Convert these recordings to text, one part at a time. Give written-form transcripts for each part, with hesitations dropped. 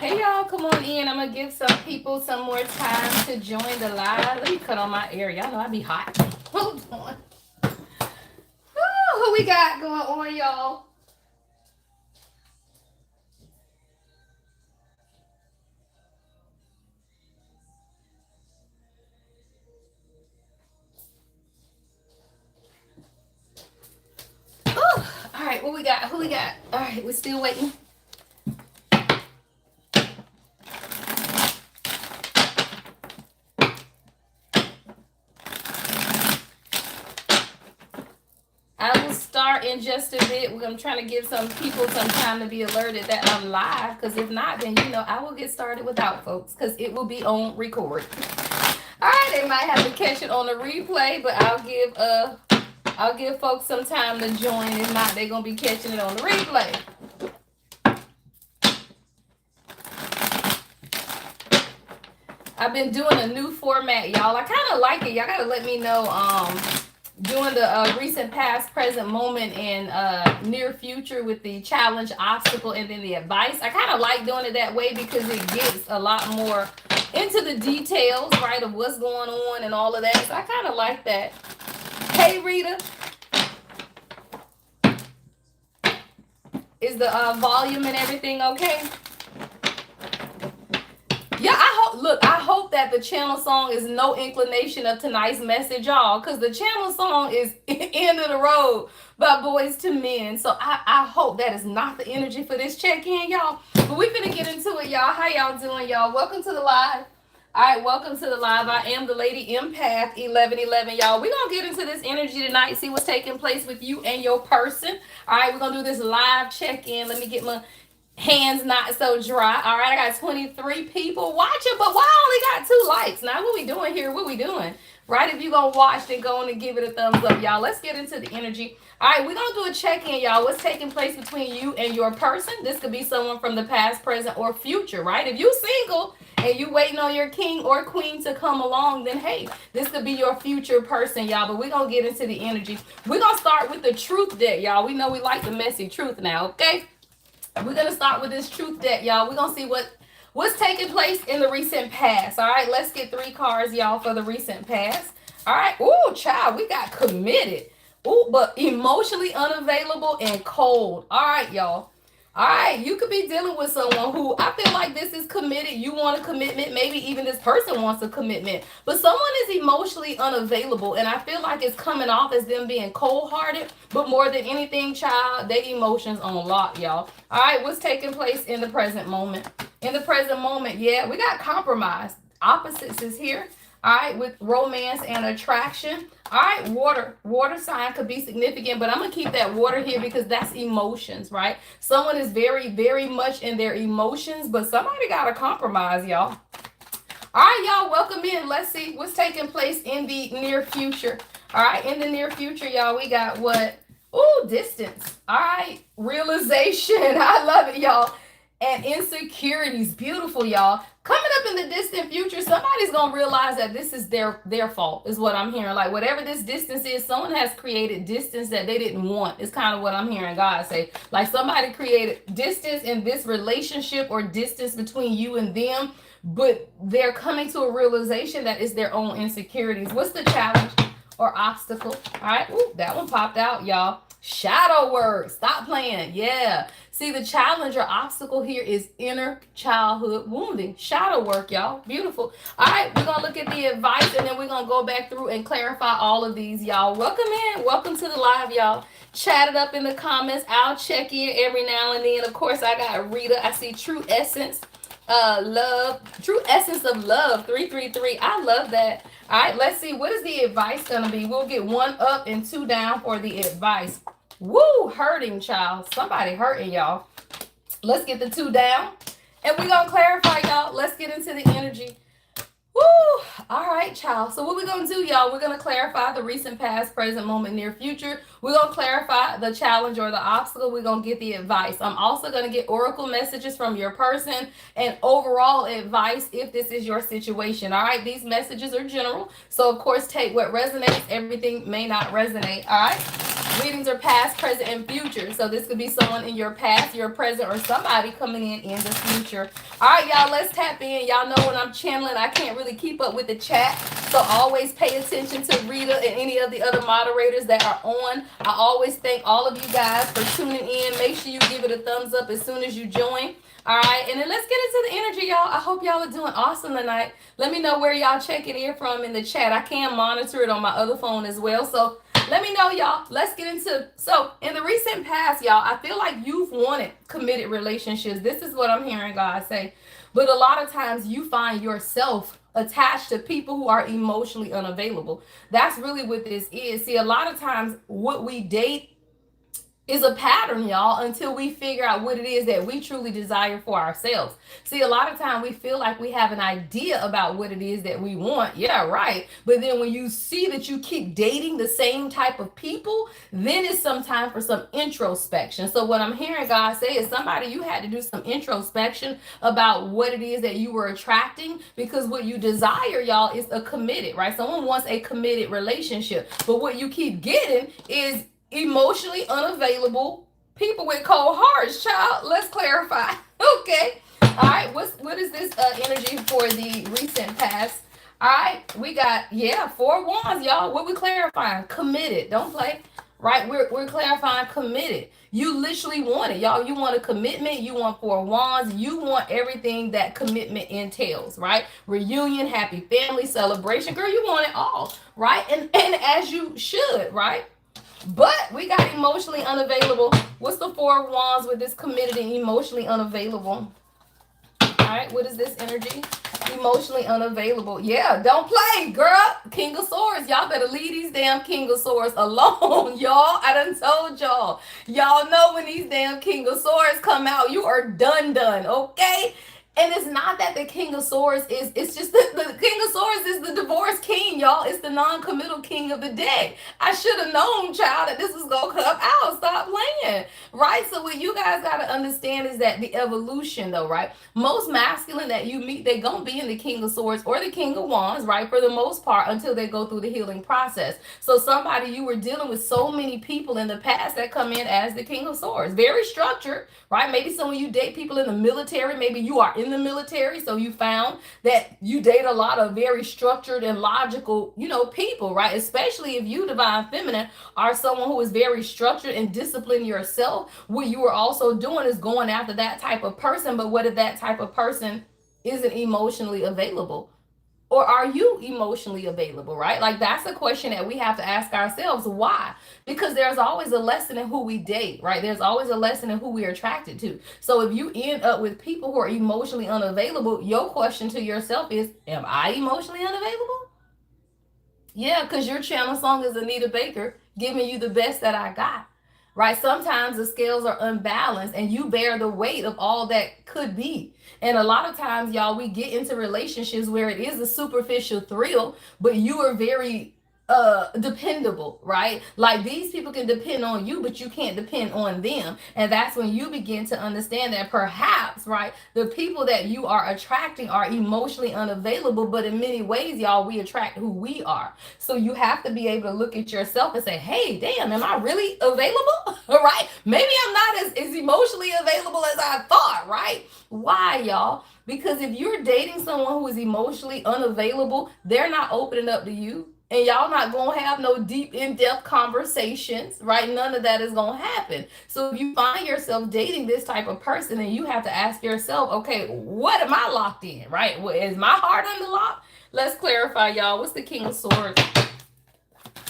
Hey y'all, come on in. I'm gonna give some people some more time to join the live. Let me cut on my air. Y'all know I be hot. Hold on. Who we got going on, y'all? All right, what we got? Who we got? All right, we're still waiting. I will start in just a bit. I'm trying to give some people some time to be alerted that I'm live, because if not, then I will get started without folks, because it will be on record. All right, they might have to catch it on the replay, but I'll give folks some time to join. If not, they're gonna be catching it on the replay. I've been doing a new format, y'all. I kind of like it. Y'all gotta let me know. Doing the recent, past, present, moment, and near future with the challenge, obstacle, and then the advice. I kind of like doing it that way because it gets a lot more into the details, right, of what's going on and all of that. So I kind of like that. Hey, Rita. Is the volume and everything okay? Yeah, I hope that the channel song is no inclination of tonight's message, y'all, because the channel song is End of the Road by Boys to Men. So I hope that is not the energy for this check-in, y'all. But we finna get into it, y'all. How y'all doing, y'all? Welcome to the live. All right, welcome to the live. I am the Lady Empath 1111, y'all. We're going to get into this energy tonight, see what's taking place with you and your person. All right, we're going to do this live check-in. Let me get my hands not so dry. All right, I got 23 people watching, but why I only got 2 likes? Now, what we doing here? What we doing? Right, if you're going to watch, then go on and give it a thumbs up, y'all. Let's get into the energy. All right, we're going to do a check-in, y'all. What's taking place between you and your person? This could be someone from the past, present, or future, right? If you're single and you waiting on your king or queen to come along, then hey, this could be your future person, y'all. But we're going to get into the energy. We're going to start with the truth deck, y'all. We know we like the messy truth now, okay? We're going to start with this truth deck, y'all. We're going to see what's taking place in the recent past. All right, let's get 3 cards, y'all, for the recent past. All right. Ooh, child, we got committed. Ooh, but emotionally unavailable and cold. All right, y'all. All right, you could be dealing with someone who I feel like this is committed. You want a commitment. Maybe even this person wants a commitment. But someone is emotionally unavailable, and I feel like it's coming off as them being cold-hearted. But more than anything, child, their emotions on lock, y'all. All right, what's taking place in the present moment? In the present moment, yeah, we got compromise. Opposites is here. All right, with romance and attraction. All right, water sign could be significant, but I'm gonna keep that water here because that's emotions, right? Someone is very, very much in their emotions, but somebody got to compromise, y'all. All right, y'all, welcome in. Let's see what's taking place in the near future. All right, in the near future, y'all, we got what? Ooh, distance. All right, realization. I love it, y'all. And insecurities. Beautiful, y'all. Coming up in the distant future, somebody's going to realize that this is their fault, is what I'm hearing. Like, whatever this distance is, someone has created distance that they didn't want, is kind of what I'm hearing God say. Like, somebody created distance in this relationship or distance between you and them, but they're coming to a realization that it's their own insecurities. What's the challenge or obstacle? All right. Ooh, that one popped out, y'all. Shadow work. Stop playing. Yeah. See, the challenge or obstacle here is inner childhood wounding. Shadow work, y'all. Beautiful. All right, we're going to look at the advice, and then we're going to go back through and clarify all of these, y'all. Welcome in. Welcome to the live, y'all. Chat it up in the comments. I'll check in every now and then. Of course, I got Rita. I see True Essence. Love. True Essence of Love. 333. I love that. All right, let's see. What is the advice going to be? We'll get 1 up and 2 down for the advice. Woo, hurting, child. Somebody hurting, y'all. Let's get the 2 down. And we're going to clarify, y'all. Let's get into the energy. Woo. All right, child. So what we're going to do, y'all, we're going to clarify the recent, past, present, moment, near future. We're going to clarify the challenge or the obstacle. We're going to get the advice. I'm also going to get oracle messages from your person and overall advice if this is your situation. All right, these messages are general. So, of course, take what resonates. Everything may not resonate. All right. Readings are past, present, and future. So this could be someone in your past, your present, or somebody coming in the future. All right, y'all, let's tap in. Y'all know when I'm channeling, I can't really keep up with the chat. So always pay attention to Rita and any of the other moderators that are on. I always thank all of you guys for tuning in. Make sure you give it a thumbs up as soon as you join. All right, and then let's get into the energy, y'all. I hope y'all are doing awesome tonight. Let me know where y'all checking in from in the chat. I can monitor it on my other phone as well. So let me know, y'all. Let's get into, so in the recent past, y'all, I feel like you've wanted committed relationships. This is what I'm hearing God say. But a lot of times you find yourself attached to people who are emotionally unavailable. That's really what this is. See, a lot of times what we date is a pattern, y'all, until we figure out what it is that we truly desire for ourselves. See, a lot of time we feel like we have an idea about what it is that we want. Yeah, right. But then when you see that you keep dating the same type of people, then it's some time for some introspection. So what I'm hearing God say is somebody, you had to do some introspection about what it is that you were attracting, because what you desire, y'all, is a committed, right? Someone wants a committed relationship. But what you keep getting is emotionally unavailable people with cold hearts, child. Let's clarify. Okay. All right. What is this energy for the recent past? All right. We got, yeah, 4 wands, y'all. What we clarifying? Committed. Don't play. Right. We're clarifying committed. You literally want it, y'all. You want a commitment. You want 4 wands. You want everything that commitment entails, right? Reunion, happy family, celebration. Girl, you want it all, right? And as you should, right? But we got emotionally unavailable. What's the 4 wands with this committed and emotionally unavailable? All right, what is this energy? Emotionally unavailable. Yeah, don't play, girl. King of Swords. Y'all better leave these damn King of Swords alone, y'all. I done told y'all. Y'all know when these damn King of Swords come out, you are done, okay? And it's not that the King of Swords is, it's just the King of Swords is the divorce king, y'all. It's the non-committal king of the deck. I should have known, child, that this was going to come out. Stop playing, right? So what you guys got to understand is that the evolution, though, right? Most masculine that you meet, they're going to be in the King of Swords or the King of Wands, right? For the most part, until they go through the healing process. So somebody, you were dealing with so many people in the past that come in as the King of Swords. Very structured, right? Maybe someone you date people in the military. Maybe you are in the military, so you found that you date a lot of very structured and logical, people, right? Especially if you, divine feminine, are someone who is very structured and disciplined yourself. What you are also doing is going after that type of person. But what if that type of person isn't emotionally available? Or are you emotionally available, right? Like, that's a question that we have to ask ourselves. Why? Because there's always a lesson in who we date, right? There's always a lesson in who we're attracted to. So if you end up with people who are emotionally unavailable, your question to yourself is, am I emotionally unavailable? Yeah, because your channel song is Anita Baker, giving you the best that I got. Right? Sometimes the scales are unbalanced and you bear the weight of all that could be. And a lot of times, y'all, we get into relationships where it is a superficial thrill, but you are very dependable, right? Like, these people can depend on you, but you can't depend on them. And that's when you begin to understand that perhaps, right, the people that you are attracting are emotionally unavailable. But in many ways, y'all, we attract who we are. So you have to be able to look at yourself and say, hey, damn, am I really available? Right? Maybe I'm not as emotionally available as I thought, right? Why, y'all? Because if you're dating someone who is emotionally unavailable, they're not opening up to you. And y'all not going to have no deep, in-depth conversations, right? None of that is going to happen. So if you find yourself dating this type of person, and you have to ask yourself, okay, what am I locked in, right? Is my heart under lock? Let's clarify, y'all. What's the King of Swords?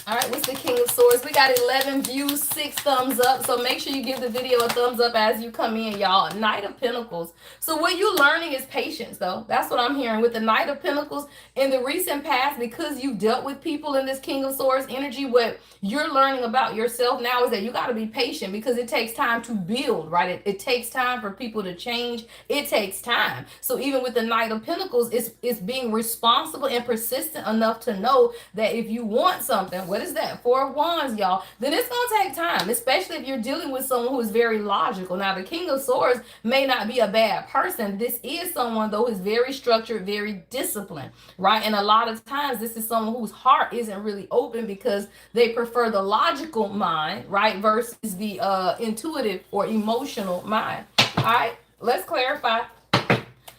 All right, what's the King of Swords? We got 11 views, 6 thumbs up. So make sure you give the video a thumbs up as you come in, y'all. Knight of Pentacles. So what you're learning is patience, though. That's what I'm hearing with the Knight of Pentacles. In the recent past, because you dealt with people in this King of Swords energy, what you're learning about yourself now is that you got to be patient, because it takes time to build, right? It takes time for people to change. It takes time. So even with the Knight of Pentacles, it's being responsible and persistent enough to know that if you want something, What is that? Four of Wands, y'all. Then it's going to take time, especially if you're dealing with someone who is very logical. Now, the King of Swords may not be a bad person. This is someone, though, who's very structured, very disciplined, right? And a lot of times, this is someone whose heart isn't really open because they prefer the logical mind, right, versus the intuitive or emotional mind. All right, let's clarify.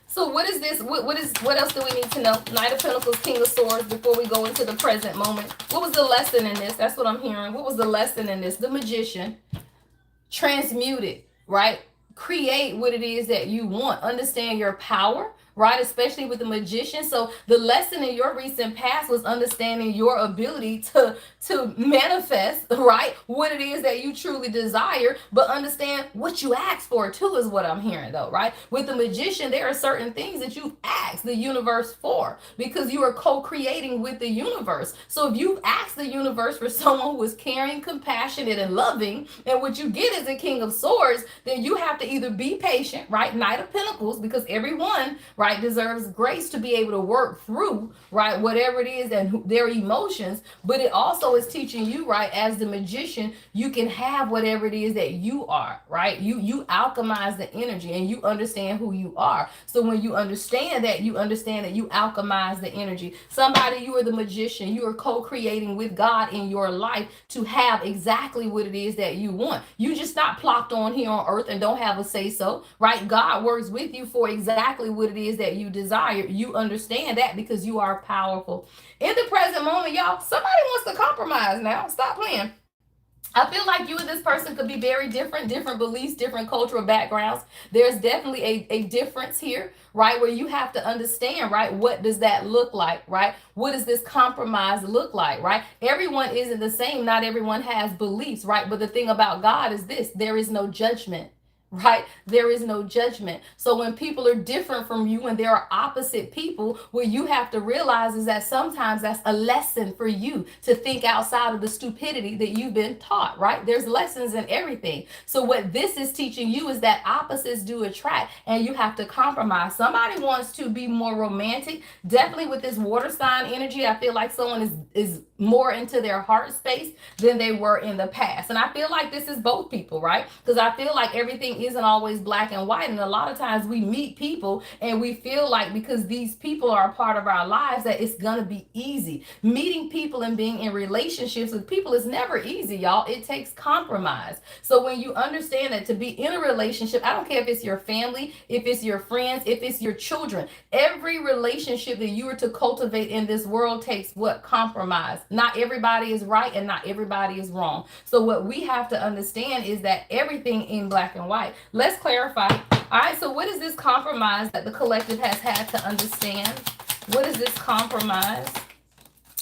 So what is this? What else do we need to know? Knight of Pentacles, King of Swords, before we go into the present moment. What was the lesson in this? That's what I'm hearing. What was the lesson in this? The Magician. Transmute it, right? Create what it is that you want. Understand your power, right? Especially with the Magician. So the lesson in your recent past was understanding your ability to manifest, right, what it is that you truly desire, but understand what you ask for too, is what I'm hearing, though, right? With the Magician, there are certain things that you've asked the universe for because you are co-creating with the universe. So if you've asked the universe for someone who is caring, compassionate, and loving, and what you get is a King of Swords, then you have to either be patient, right? Knight of Pentacles, because everyone, right, deserves grace to be able to work through, right, whatever it is and their emotions. But it also is teaching you, right, as the Magician, you can have whatever it is that you are, right? You alchemize the energy and you understand who you are. So when you understand that you alchemize the energy. Somebody, you are the Magician. You are co-creating with God in your life to have exactly what it is that you want. You just not plopped on here on earth and don't have a say so, right? God works with you for exactly what it is that you desire. You understand that because you are powerful. In the present moment, y'all, somebody wants to compromise now. Stop playing. I feel like you and this person could be very different beliefs, different cultural backgrounds. There's definitely a difference here, right? Where you have to understand, right? What does that look like, right? What does this compromise look like, right? Everyone isn't the same. Not everyone has beliefs, right? But the thing about God is this: there is no judgment. Right? There is no judgment. So when people are different from you and there are opposite people, what you have to realize is that sometimes that's a lesson for you to think outside of the stupidity that you've been taught, right? There's lessons in everything. So what this is teaching you is that opposites do attract and you have to compromise. Somebody wants to be more romantic. Definitely with this water sign energy, I feel like someone is more into their heart space than they were in the past. And I feel like this is both people, right? Because I feel like everything isn't always black and white. And a lot of times we meet people and we feel like because these people are a part of our lives that it's going to be easy. Meeting people and being in relationships with people is never easy, y'all. It takes compromise. So when you understand that to be in a relationship, I don't care if it's your family, if it's your friends, if it's your children, every relationship that you are to cultivate in this world takes what? Compromise. Not everybody is right and not everybody is wrong. So what we have to understand is that everything in black and white. Let's clarify. All right, so what is this compromise that the collective has had to understand? What is this compromise?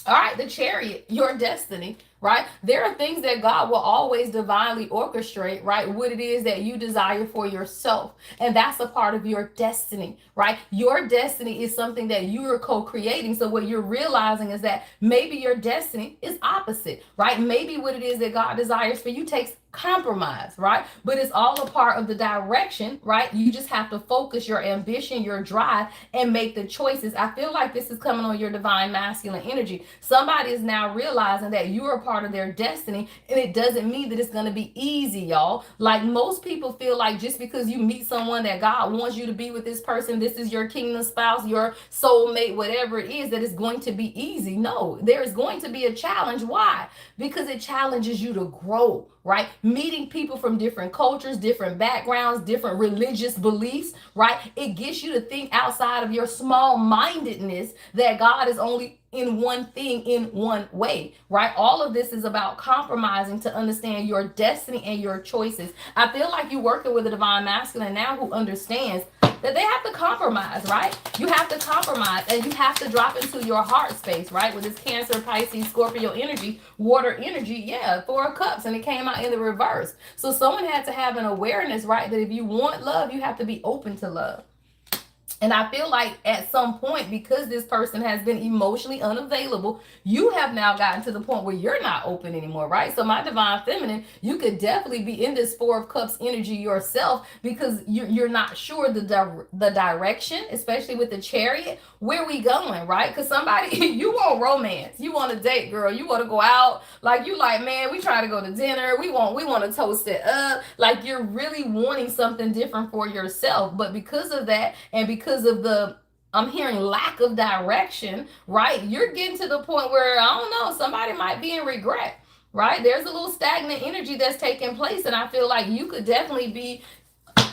All right, the Chariot, your destiny, right? There are things that God will always divinely orchestrate, right? What it is that you desire for yourself. And that's a part of your destiny, right? Your destiny is something that you are co-creating. So what you're realizing is that maybe your destiny is opposite, right? Maybe what it is that God desires for you takes compromise, right? But it's all a part of the direction, right? You just have to focus your ambition, your drive, and make the choices. I feel like this is coming on your divine masculine energy. Somebody is now realizing that you are part of their destiny, and it doesn't mean that it's going to be easy, y'all. Like most people feel like just because you meet someone that God wants you to be with this person, this is your kingdom spouse, your soulmate, whatever it is, that it's going to be easy. No, there is going to be a challenge. Why? Because it challenges you to grow, right? Meeting people from different cultures, different backgrounds, different religious beliefs, right? It gets you to think outside of your small-mindedness that God is only in one thing in one way, right? All of this is about compromising to understand your destiny and your choices. I feel like you're working with a divine masculine now who understands that they have to compromise, right? You have to compromise and you have to drop into your heart space, right? With this Cancer, Pisces, Scorpio energy, water energy, yeah, 4 of Cups, and it came out in the reverse. So someone had to have an awareness, right? That if you want love, you have to be open to love. And I feel like at some point, because this person has been emotionally unavailable, you have now gotten to the point where you're not open anymore, right? So, my divine feminine, you could definitely be in this Four of Cups energy yourself, because you're not sure the direction, especially with the Chariot. Where we going, right? Because somebody, you want romance, you want a date, girl, you want to go out, like you like, man, we try to go to dinner, we want to toast it up, like you're really wanting something different for yourself. But because of that, and because of the, I'm hearing lack of direction, right? You're getting to the point where, I don't know, somebody might be in regret, right? There's a little stagnant energy that's taking place, and I feel like you could definitely be.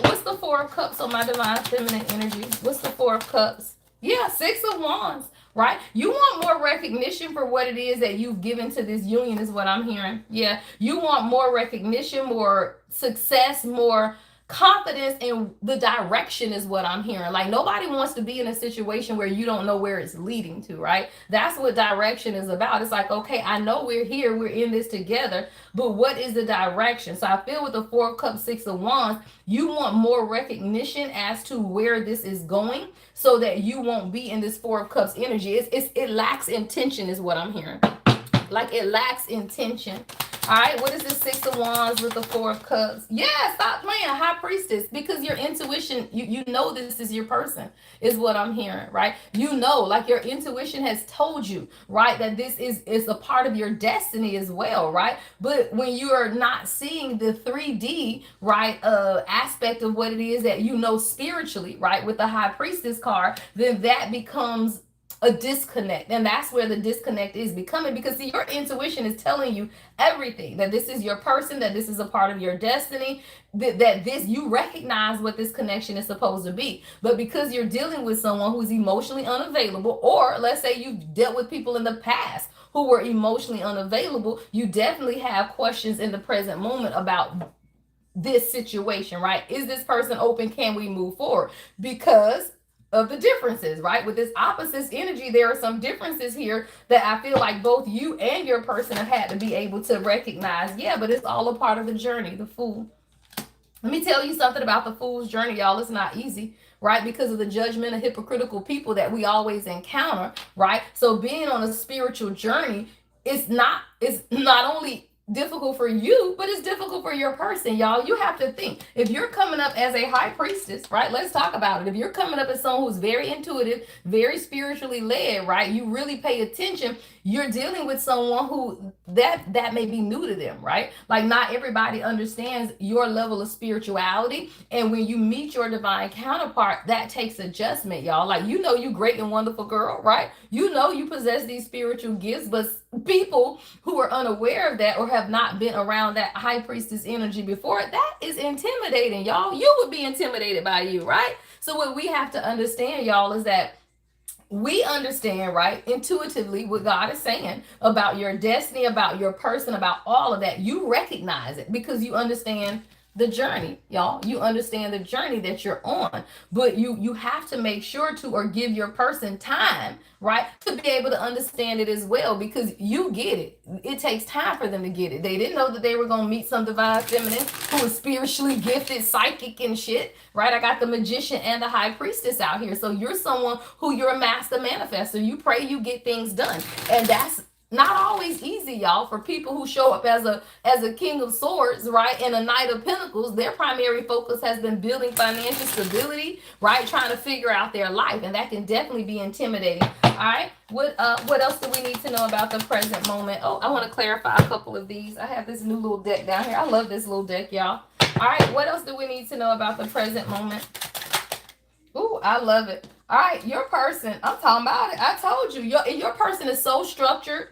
What's the Four of Cups on my divine feminine energy? What's the Four of Cups? Yeah, Six of Wands, right? You want more recognition for what it is that you've given to this union, is what I'm hearing. Yeah, you want more recognition, more success, more confidence in the direction, is what I'm hearing. Like, nobody wants to be in a situation where you don't know where it's leading to, right? That's what direction is about. It's like, okay, I know we're here, we're in this together, but what is the direction? So I feel with the Four of Cups, Six of Wands, you want more recognition as to where this is going, so that you won't be in this Four of Cups energy. It lacks intention, is what I'm hearing. Like, it lacks intention. All right, what is the Six of Wands with the Four of Cups? Yeah, stop playing High Priestess, because your intuition, you know this is your person, is what I'm hearing, right? You know, like, your intuition has told you, right, that this is a part of your destiny as well, right? But when you are not seeing the 3D, right, aspect of what it is that you know spiritually, right, with the High Priestess card, then that becomes a disconnect. And that's where the disconnect is becoming, because see, your intuition is telling you everything, that this is your person, that this is a part of your destiny, that this, you recognize what this connection is supposed to be. But because you're dealing with someone who's emotionally unavailable, or let's say you've dealt with people in the past who were emotionally unavailable, you definitely have questions in the present moment about this situation, right? Is this person open? Can we move forward? Because of the differences, right? With this opposites energy, there are some differences here that I feel like both you and your person have had to be able to recognize. Yeah, but it's all a part of the journey. The Fool. Let me tell you something about the Fool's journey, y'all. It's not easy, right? Because of the judgment of hypocritical people that we always encounter, right? So being on a spiritual journey, it's not only difficult for you, but it's difficult for your person, y'all. You have to think, if you're coming up as a High Priestess, right? Let's talk about it. If you're coming up as someone who's very intuitive, very spiritually led, right? You really pay attention. You're dealing with someone who that may be new to them, right? Like, not everybody understands your level of spirituality, and when you meet your divine counterpart, that takes adjustment, y'all. Like, you know, you great and wonderful girl, right? You know you possess these spiritual gifts, but people who are unaware of that, or have not been around that High Priestess energy before, that is intimidating, y'all. You would be intimidated by you, right? So what we have to understand, y'all, is that we understand, right, intuitively what God is saying about your destiny, about your person, about all of that. You recognize it because you understand the journey, y'all. You understand the journey that you're on, but you have to make sure to, or give your person time, right, to be able to understand it as well, because you get it. It takes time for them to get it. They didn't know that they were going to meet some divine feminine who is spiritually gifted, psychic and shit, right? I got the Magician and the High Priestess out here. So you're someone who, you're a master manifester. You pray, you get things done. And that's not always easy, y'all. For people who show up as a King of Swords, right, and a Knight of Pentacles, their primary focus has been building financial stability, right, trying to figure out their life, and that can definitely be intimidating. All right, what else do we need to know about the present moment? Oh, I want to clarify a couple of these. I have this new little deck down here. I love this little deck, y'all. All right, what else do we need to know about the present moment? Ooh, I love it. All right, your person, I'm talking about it. I told you, your person is so structured.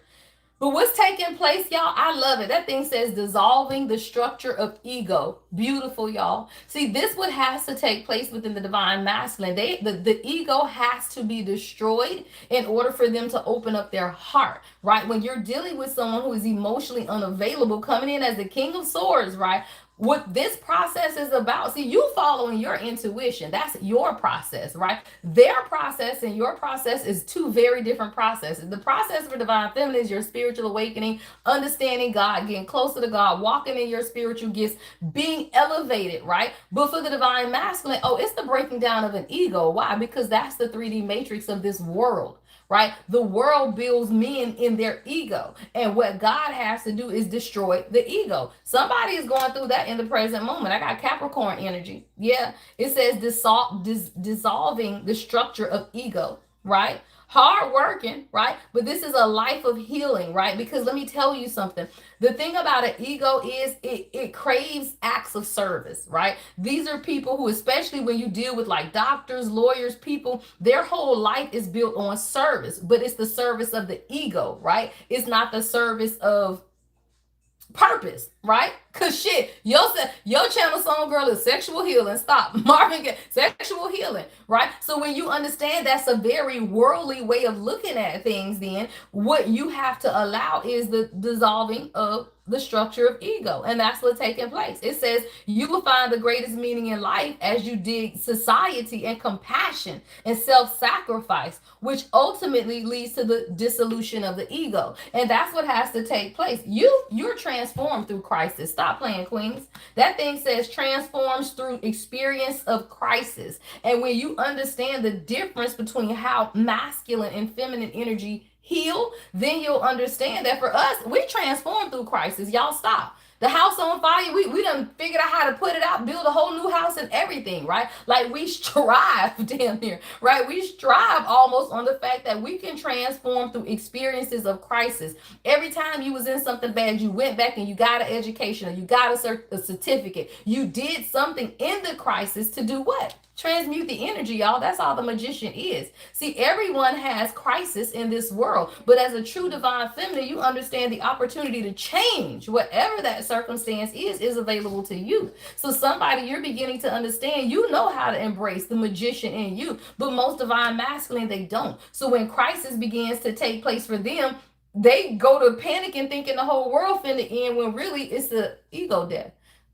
But what's taking place, y'all? I love it. That thing says dissolving the structure of ego. Beautiful, y'all. See, this what has to take place within the divine masculine. The ego has to be destroyed in order for them to open up their heart, right? When you're dealing with someone who is emotionally unavailable, coming in as the King of Swords, right? what this process is about. See, you following your intuition. That's your process, right? Their process and your process is two very different processes. The process for divine feminine is your spiritual awakening, understanding God, getting closer to God, walking in your spiritual gifts, being elevated, right? But for the divine masculine, oh, it's the breaking down of an ego. Why? Because that's the 3D matrix of this world, right? The world builds men in their ego. And what God has to do is destroy the ego. Somebody is going through that in the present moment. I got Capricorn energy. Yeah. It says dissolving the structure of ego, right? Hard working, right? But this is a life of healing, right? Because let me tell you something. The thing about an ego is it craves acts of service, right? These are people who, especially when you deal with like doctors, lawyers, people, their whole life is built on service, but it's the service of the ego, right? It's not the service of purpose, right? Cause shit, your channel song girl is sexual healing. Stop. Marvin Gaye, sexual healing, right? So when you understand that's a very worldly way of looking at things, then what you have to allow is the dissolving of the structure of ego. And that's what's taking place. It says you will find the greatest meaning in life as you dig society and compassion and self-sacrifice, which ultimately leads to the dissolution of the ego. And that's what has to take place. You're transformed through crisis. Stop playing, queens. That thing says transforms through experience of crisis. And when you understand the difference between how masculine and feminine energy heal, then you'll understand that for us, we transform through crisis. Y'all stop. The house on fire, we done figured out how to put it out, build a whole new house and everything, right? Like we strive damn near, right? We strive almost on the fact that we can transform through experiences of crisis. Every time you was in something bad, you went back and you got an education or you got a certificate. You did something in the crisis to do what? Transmute the energy, y'all. That's all the magician is. See, everyone has crisis in this world, but as a true divine feminine, you understand the opportunity to change whatever that circumstance is available to you. So somebody, you're beginning to understand, you know how to embrace the magician in you, but most divine masculine, they don't. So when crisis begins to take place for them, they go to panicking, thinking the whole world finna end, when really it's the ego death.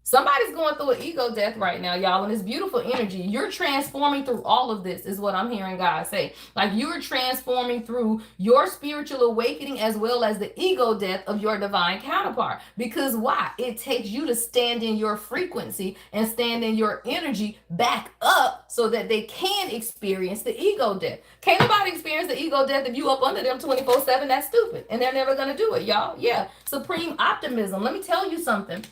Somebody's going through an ego death right now, y'all, and it's beautiful energy. You're transforming through all of this, is what I'm hearing God say. Like you're transforming through your spiritual awakening as well as the ego death of your divine counterpart. Because why? It takes you to stand in your frequency and stand in your energy back up so that they can experience the ego death. Can't nobody experience the ego death if you up under them 24/7. That's stupid. And they're never going to do it, y'all. Yeah. Supreme optimism. Let me tell you something.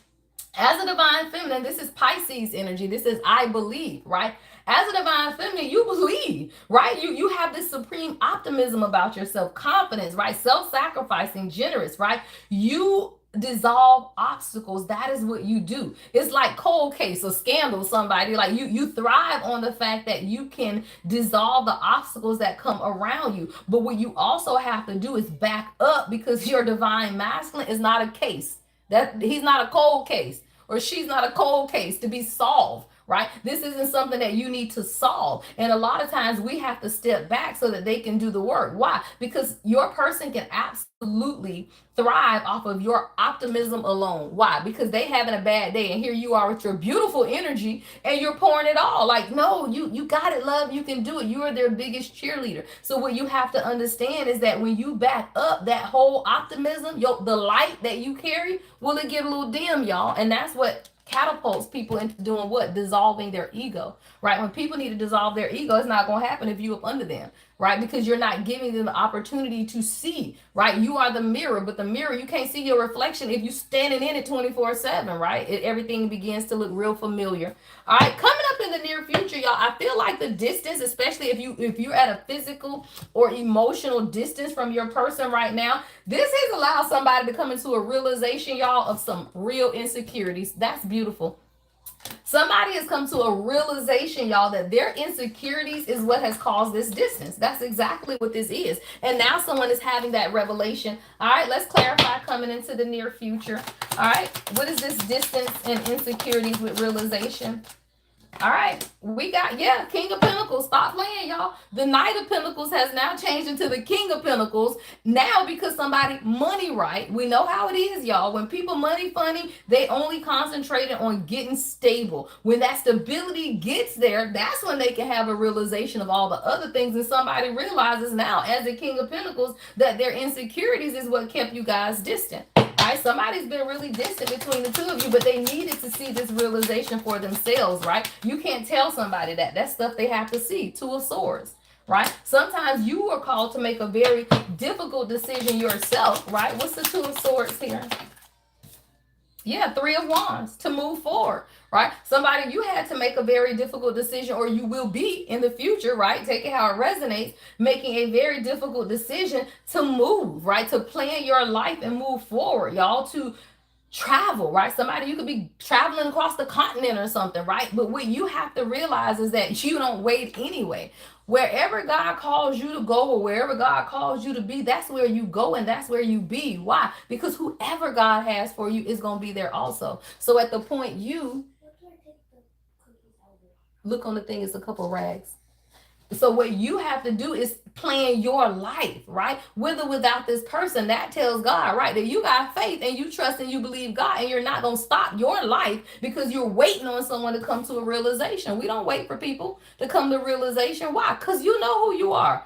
As a divine feminine, this is Pisces energy. This is I believe, right? As a divine feminine, you believe, right? You have this supreme optimism about yourself, confidence, right? Self-sacrificing, generous, right? You dissolve obstacles. That is what you do. It's like cold case or scandal, somebody. Like you thrive on the fact that you can dissolve the obstacles that come around you. But what you also have to do is back up, because your divine masculine is not a case. That he's not a cold case, or she's not a cold case to be solved, right? This isn't something that you need to solve. And a lot of times we have to step back so that they can do the work. Why? Because your person can absolutely thrive off of your optimism alone. Why? Because they having a bad day, and here you are with your beautiful energy and you're pouring it all. Like, no, you got it, love. You can do it. You are their biggest cheerleader. So what you have to understand is that when you back up, that whole optimism, the light that you carry, will it get a little dim, y'all? And that's what catapults people into doing what? Dissolving their ego, right? When people need to dissolve their ego, it's not going to happen if you up under them, right? Because you're not giving them the opportunity to see, right? You are the mirror, but the mirror, you can't see your reflection if you're standing in it 24/7, right? Everything begins to look real familiar. All right, coming up in the near future, y'all, I feel like the distance, especially if you're at a physical or emotional distance from your person right now, this has allowed somebody to come into a realization, y'all, of some real insecurities. That's beautiful. Somebody has come to a realization, y'all, that their insecurities is what has caused this distance. That's exactly what this is. And now someone is having that revelation. All right, let's clarify coming into the near future. All right, what is this distance and insecurities with realization? All right, we got, yeah, King of Pentacles. Stop playing, y'all. The Knight of Pentacles has now changed into the King of Pentacles. Now, because somebody money right, we know how it is, y'all. When people money funny, they only concentrated on getting stable. When that stability gets there, that's when they can have a realization of all the other things. And somebody realizes now, as the King of Pentacles, that their insecurities is what kept you guys distant. Right? Somebody's been really distant between the two of you, but they needed to see this realization for themselves, right? You can't tell somebody that. That's stuff they have to see. Two of Swords, right? Sometimes you are called to make a very difficult decision yourself, right? What's the Two of Swords here? Yeah, Three of Wands, to move forward, right? Somebody, you had to make a very difficult decision, or you will be in the future, right? Take it how it resonates, making a very difficult decision to move, right? To plan your life and move forward, y'all, to travel, right? Somebody, you could be traveling across the continent or something, right? But what you have to realize is that you don't wait anyway. Wherever God calls you to go, or wherever God calls you to be, that's where you go and that's where you be. Why? Because whoever God has for you is going to be there also. So at the point you look on the thing, it's a couple rags. So what you have to do is plan your life, right? With or without this person. That tells God, right, that you got faith and you trust and you believe God, and you're not going to stop your life because you're waiting on someone to come to a realization. We don't wait for people to come to realization. Why? Because you know who you are.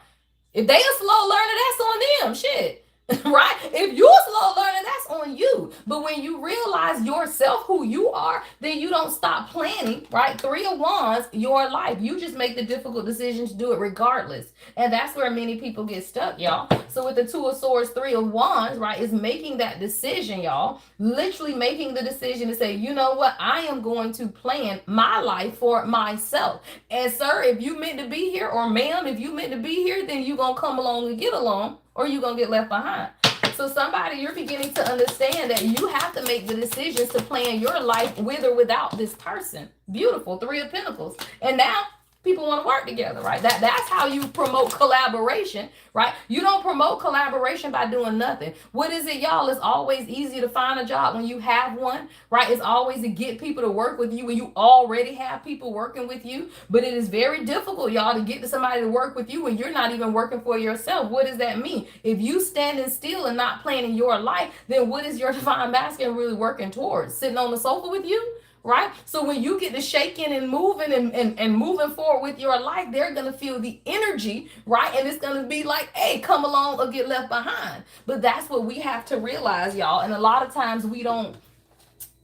If they a slow learner, that's on them. Shit. Right? If you're a slow learner, that's on you. But when you realize yourself, who you are, then you don't stop planning, right? Three of Wands, your life. You just make the difficult decisions to do it regardless. And that's where many people get stuck, y'all. So with the Two of Swords, Three of Wands, right, is making that decision, y'all. Literally making the decision to say, you know what? I am going to plan my life for myself. And sir, if you meant to be here, or ma'am, if you meant to be here, then you going to come along and get along, or you're going to get left behind. So somebody, you're beginning to understand that you have to make the decisions to plan your life with or without this person. Beautiful. Three of Pentacles. And now people want to work together, right? That's how you promote collaboration, right? You don't promote collaboration by doing nothing. What is it, y'all? It's always easy to find a job when you have one, right? It's always to get people to work with you when you already have people working with you. But it is very difficult, y'all, to get to somebody to work with you when you're not even working for yourself. What does that mean? If you standing still and not planning your life, then what is your divine masculine really working towards? Sitting on the sofa with you? Right? So when you get to shaking and moving and moving forward with your life, they're going to feel the energy, right? And it's going to be like, hey, come along or get left behind. But that's what we have to realize, y'all. And a lot of times you don't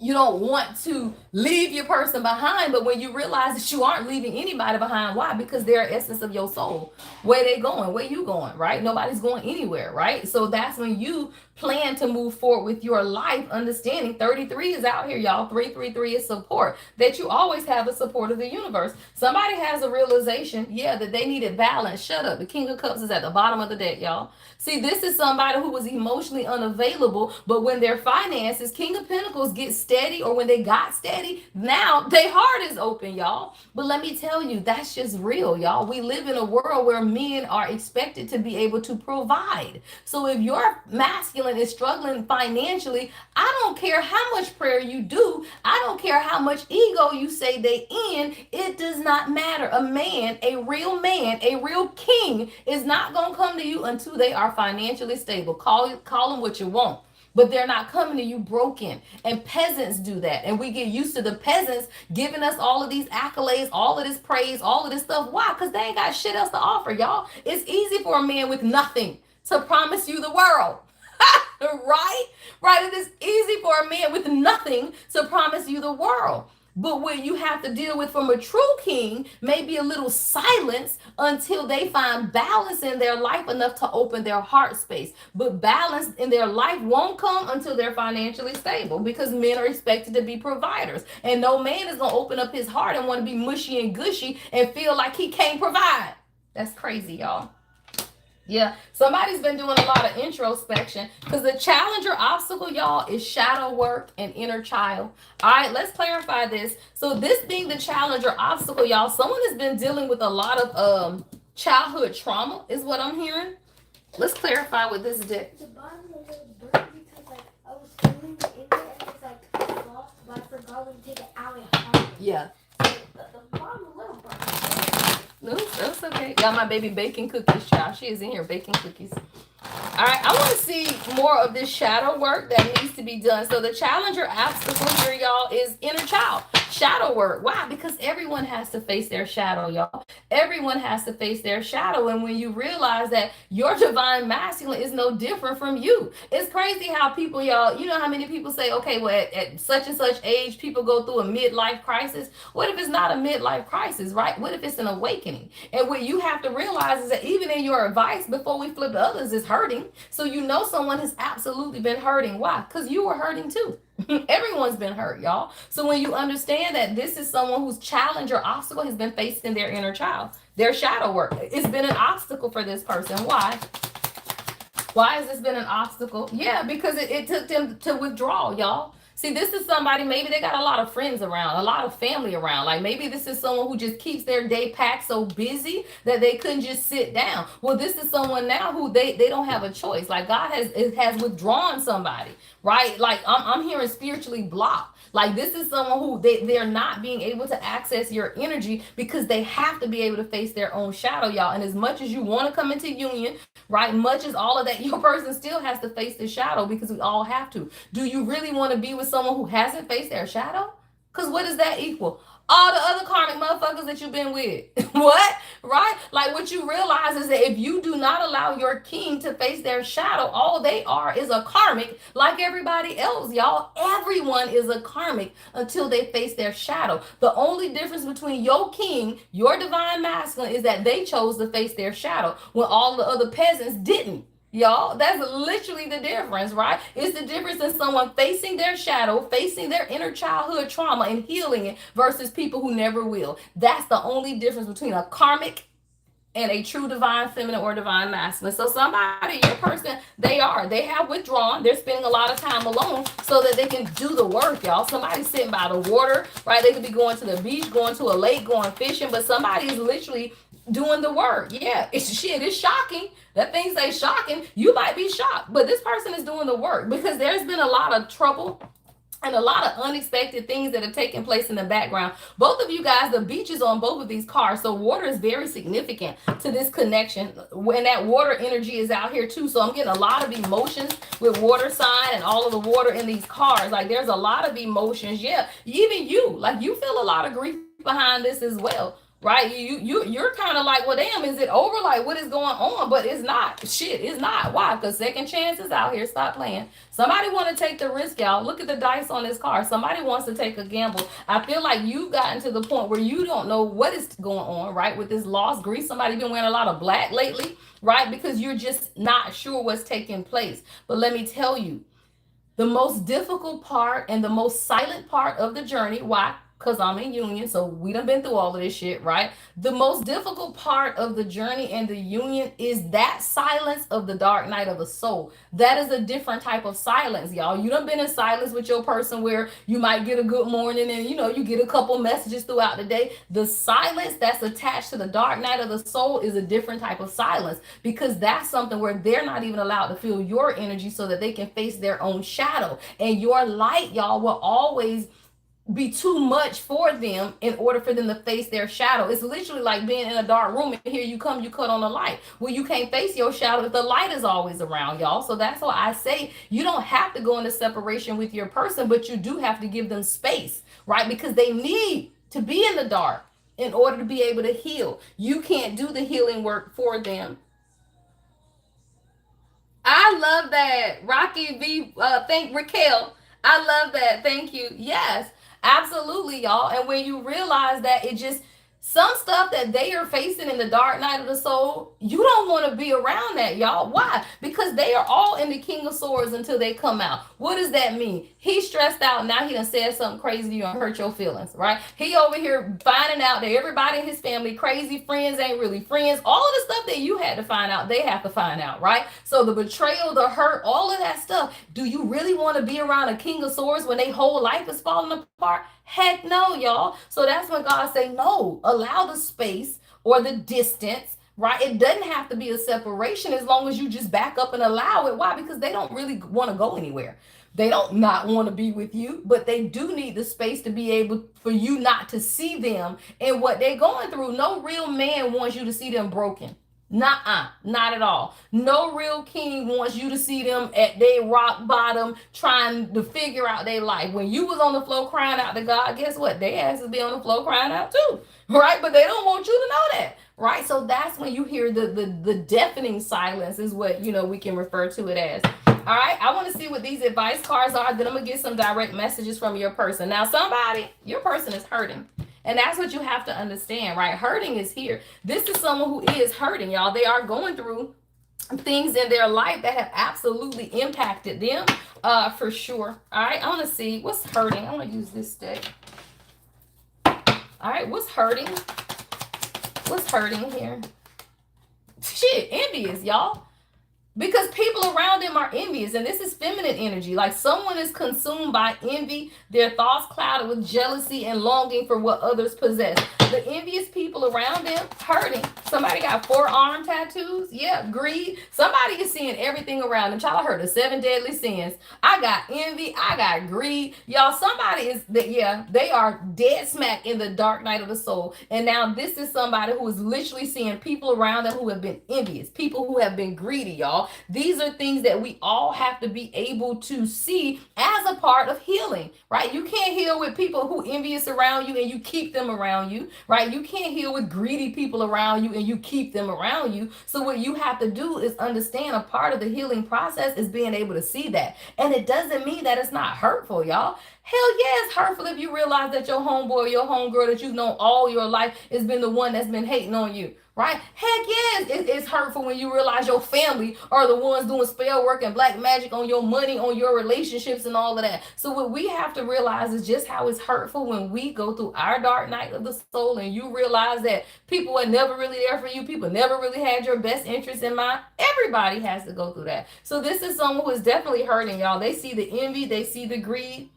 want to leave your person behind, but when you realize that you aren't leaving anybody behind, why? Because they're essence of your soul. Where they going? Where you going, right? Nobody's going anywhere, right? So that's when you plan to move forward with your life, understanding 33 is out here, y'all. 333 is support, that you always have the support of the universe. Somebody has a realization, yeah, that they needed balance. Shut up. The King of Cups is at the bottom of the deck, y'all. See, this is somebody who was emotionally unavailable, but when their finances, King of Pentacles, get steady, or when they got steady, now their heart is open, y'all. But let me tell you, that's just real, y'all. We live in a world where men are expected to be able to provide. So if your masculine is struggling financially, I don't care how much prayer you do. I don't care how much ego you say they in. It does not matter. A man, a real king is not going to come to you until they are financially stable. Call them what you want. But they're not coming to you broken. And peasants do that. And we get used to the peasants giving us all of these accolades, all of this praise, all of this stuff. Why? Because they ain't got shit else to offer, y'all. It's easy for a man with nothing to promise you the world. Right? Right? It is easy for a man with nothing to promise you the world. But what you have to deal with from a true king may be a little silence until they find balance in their life enough to open their heart space. But balance in their life won't come until they're financially stable, because men are expected to be providers. And no man is going to open up his heart and want to be mushy and gushy and feel like he can't provide. That's crazy, y'all. Yeah, somebody's been doing a lot of introspection, because the challenger obstacle, y'all, is shadow work and inner child. All right, let's clarify this. So this being the challenger obstacle, y'all, someone has been dealing with a lot of childhood trauma is what I'm hearing. Let's clarify with this deck. The bottom of the bird, because like I was filming in there and it's like lost, but I forgot when to take it out and hard. Yeah. So the That's okay. Got my baby baking cookies, child. She is in here baking cookies. All right, I want to see more of this shadow work that needs to be done. So the challenger obstacle here, y'all, is inner child. Shadow work. Why? Because everyone has to face their shadow, y'all. Everyone has to face their shadow. And when you realize that your divine masculine is no different from you, it's crazy how people, y'all, you know how many people say, okay, well, at such and such age, people go through a midlife crisis. What if it's not a midlife crisis, right? What if it's an awakening? And what you have to realize is that even in your advice, before we flip to others, is hurting. So you know someone has absolutely been hurting. Why? Because you were hurting too. Everyone's been hurt, y'all. So when you understand that this is someone whose challenge or obstacle has been facing their inner child, their shadow work, it's been an obstacle for this person. Why? Why has this been an obstacle? Yeah, because it took them to withdraw, y'all. See, this is somebody, maybe they got a lot of friends around, a lot of family around. Like maybe this is someone who just keeps their day packed so busy that they couldn't just sit down. Well, this is someone now who they don't have a choice. Like God has withdrawn somebody, right? Like I'm hearing spiritually blocked. Like this is someone who they're not being able to access your energy because they have to be able to face their own shadow, y'all. And as much as you want to come into union, right? Much as all of that, your person still has to face the shadow because we all have to. Do you really want to be with someone who hasn't faced their shadow? Because what does that equal? All the other karmic motherfuckers that you've been with. What? Right? Like what you realize is that if you do not allow your king to face their shadow, all they are is a karmic like everybody else, y'all. Everyone is a karmic until they face their shadow. The only difference between your king, your divine masculine, is that they chose to face their shadow when all the other peasants didn't. Y'all, that's literally the difference, right? It's the difference in someone facing their shadow, facing their inner childhood trauma and healing it versus people who never will. That's the only difference between a karmic and a true divine feminine or divine masculine. So somebody, your person, they have withdrawn. They're spending a lot of time alone so that they can do the work, y'all. Somebody's sitting by the water, right? They could be going to the beach, going to a lake, going fishing, but somebody is literally doing the work. Yeah, it's shocking. That thing say shocking. You might be shocked, but this person is doing the work because there's been a lot of trouble and a lot of unexpected things that have taken place in the background. Both of you guys, the beaches on both of these cars, so water is very significant to this connection. When that water energy is out here too, so I'm getting a lot of emotions with water sign and all of the water in these cars. Like there's a lot of emotions. Yeah, even you, like you feel a lot of grief behind this as well, right? You're kind of like, well, damn, is it over? Like, what is going on? But it's not. Shit, it's not. Why? Because second chances out here. Stop playing. Somebody want to take the risk, y'all. Look at the dice on this car. Somebody wants to take a gamble. I feel like you've gotten to the point where you don't know what is going on, right? With this lost grief, somebody been wearing a lot of black lately, right? Because you're just not sure what's taking place. But let me tell you, the most difficult part and the most silent part of the journey, why? Because I'm in union, so we done been through all of this shit, right? The most difficult part of the journey and the union is that silence of the dark night of the soul. That is a different type of silence, y'all. You done been in silence with your person where you might get a good morning and you get a couple messages throughout the day. The silence that's attached to the dark night of the soul is a different type of silence because that's something where they're not even allowed to feel your energy so that they can face their own shadow. And your light, y'all, will always be too much for them in order for them to face their shadow. It's literally like being in a dark room and here you come, you cut on the light. Well, you can't face your shadow if the light is always around, y'all. So that's why I say you don't have to go into separation with your person, but you do have to give them space, right? Because they need to be in the dark in order to be able to heal. You can't do the healing work for them. I love that. Rocky V, thank Raquel. I love that. Thank you. Yes, absolutely, y'all. And when you realize that it just some stuff that they are facing in the dark night of the soul, you don't want to be around that, y'all. Why? Because they are all in the King of Swords until they come out. What does that mean? He's stressed out. Now he done said something crazy to you and hurt your feelings, right? He over here finding out that everybody in his family, crazy friends ain't really friends. All of the stuff that you had to find out, they have to find out, right? So the betrayal, the hurt, all of that stuff. Do you really want to be around a King of Swords when their whole life is falling apart? Heck no, y'all. So that's when God say, no, allow the space or the distance, right? It doesn't have to be a separation as long as you just back up and allow it. Why? Because they don't really want to go anywhere. They don't not want to be with you, but they do need the space to be able for you not to see them and what they're going through. No real man wants you to see them broken. Nuh-uh, not at all. No real king wants you to see them at their rock bottom trying to figure out their life. When you was on the floor crying out to God, guess what? They asses be on the floor crying out too, right? But they don't want you to know that, right? So that's when you hear the deafening silence is what, we can refer to it as. All right, I want to see what these advice cards are. Then I'm going to get some direct messages from your person. Now, your person is hurting. And that's what you have to understand, right? Hurting is here. This is someone who is hurting, y'all. They are going through things in their life that have absolutely impacted them, for sure. All right, I want to see what's hurting. I want to use this deck. All right, what's hurting? What's hurting here? Shit, envious, y'all. Because people around them are envious, and this is feminine energy. Like someone is consumed by envy, their thoughts clouded with jealousy and longing for what others possess. The envious people around them hurting. Somebody got 4 arm tattoos. Yeah, greed. Somebody is seeing everything around them. Child, I heard the 7 deadly sins. I got envy. I got greed. Y'all, somebody is that. Yeah, they are dead smack in the dark night of the soul. And now this is somebody who is literally seeing people around them who have been envious, people who have been greedy, y'all. These are things that we all have to be able to see as a part of healing, right? You can't heal with people who envious around you and you keep them around you, right? You can't heal with greedy people around you and you keep them around you. So what you have to do is understand a part of the healing process is being able to see that. And it doesn't mean that it's not hurtful, y'all. Hell yeah, it's hurtful if you realize that your homeboy or your homegirl that you've known all your life has been the one that's been hating on you. Right? Heck yes, it's hurtful when you realize your family are the ones doing spell work and black magic on your money, on your relationships and all of that. So what we have to realize is just how it's hurtful when we go through our dark night of the soul and you realize that people were never really there for you. People never really had your best interest in mind. Everybody has to go through that. So this is someone who is definitely hurting, y'all. They see the envy, they see the greed.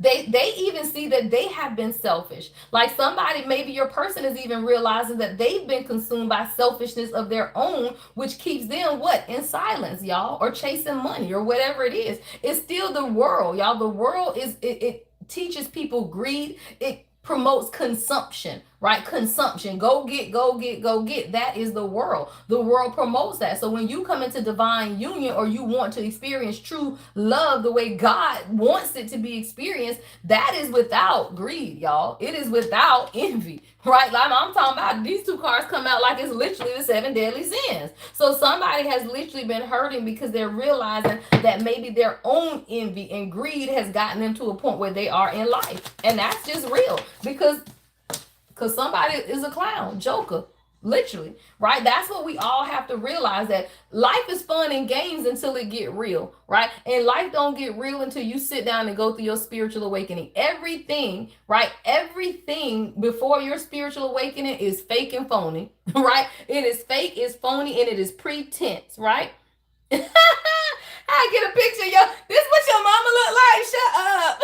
They even see that they have been selfish. Like somebody, maybe your person is even realizing that they've been consumed by selfishness of their own, which keeps them what? In silence, y'all, or chasing money or whatever it is. It's still the world, y'all. The world it teaches people greed. It promotes consumption, right? Consumption. Go get, go get, go get. That is the world. The world promotes that. So when you come into divine union or you want to experience true love the way God wants it to be experienced, that is without greed, y'all. It is without envy, right? Like I'm talking about these 2 cards come out like it's literally the 7 deadly sins. So somebody has literally been hurting because they're realizing that maybe their own envy and greed has gotten them to a point where they are in life. And that's just real because somebody is a clown, joker, literally, right? That's what we all have to realize, that life is fun and games until it get real, right? And life don't get real until you sit down and go through your spiritual awakening. Everything, right? Everything before your spiritual awakening is fake and phony, right? It is fake, it's phony, and it is pretense, right? I get a picture, yo. This is what your mama look like. Shut up.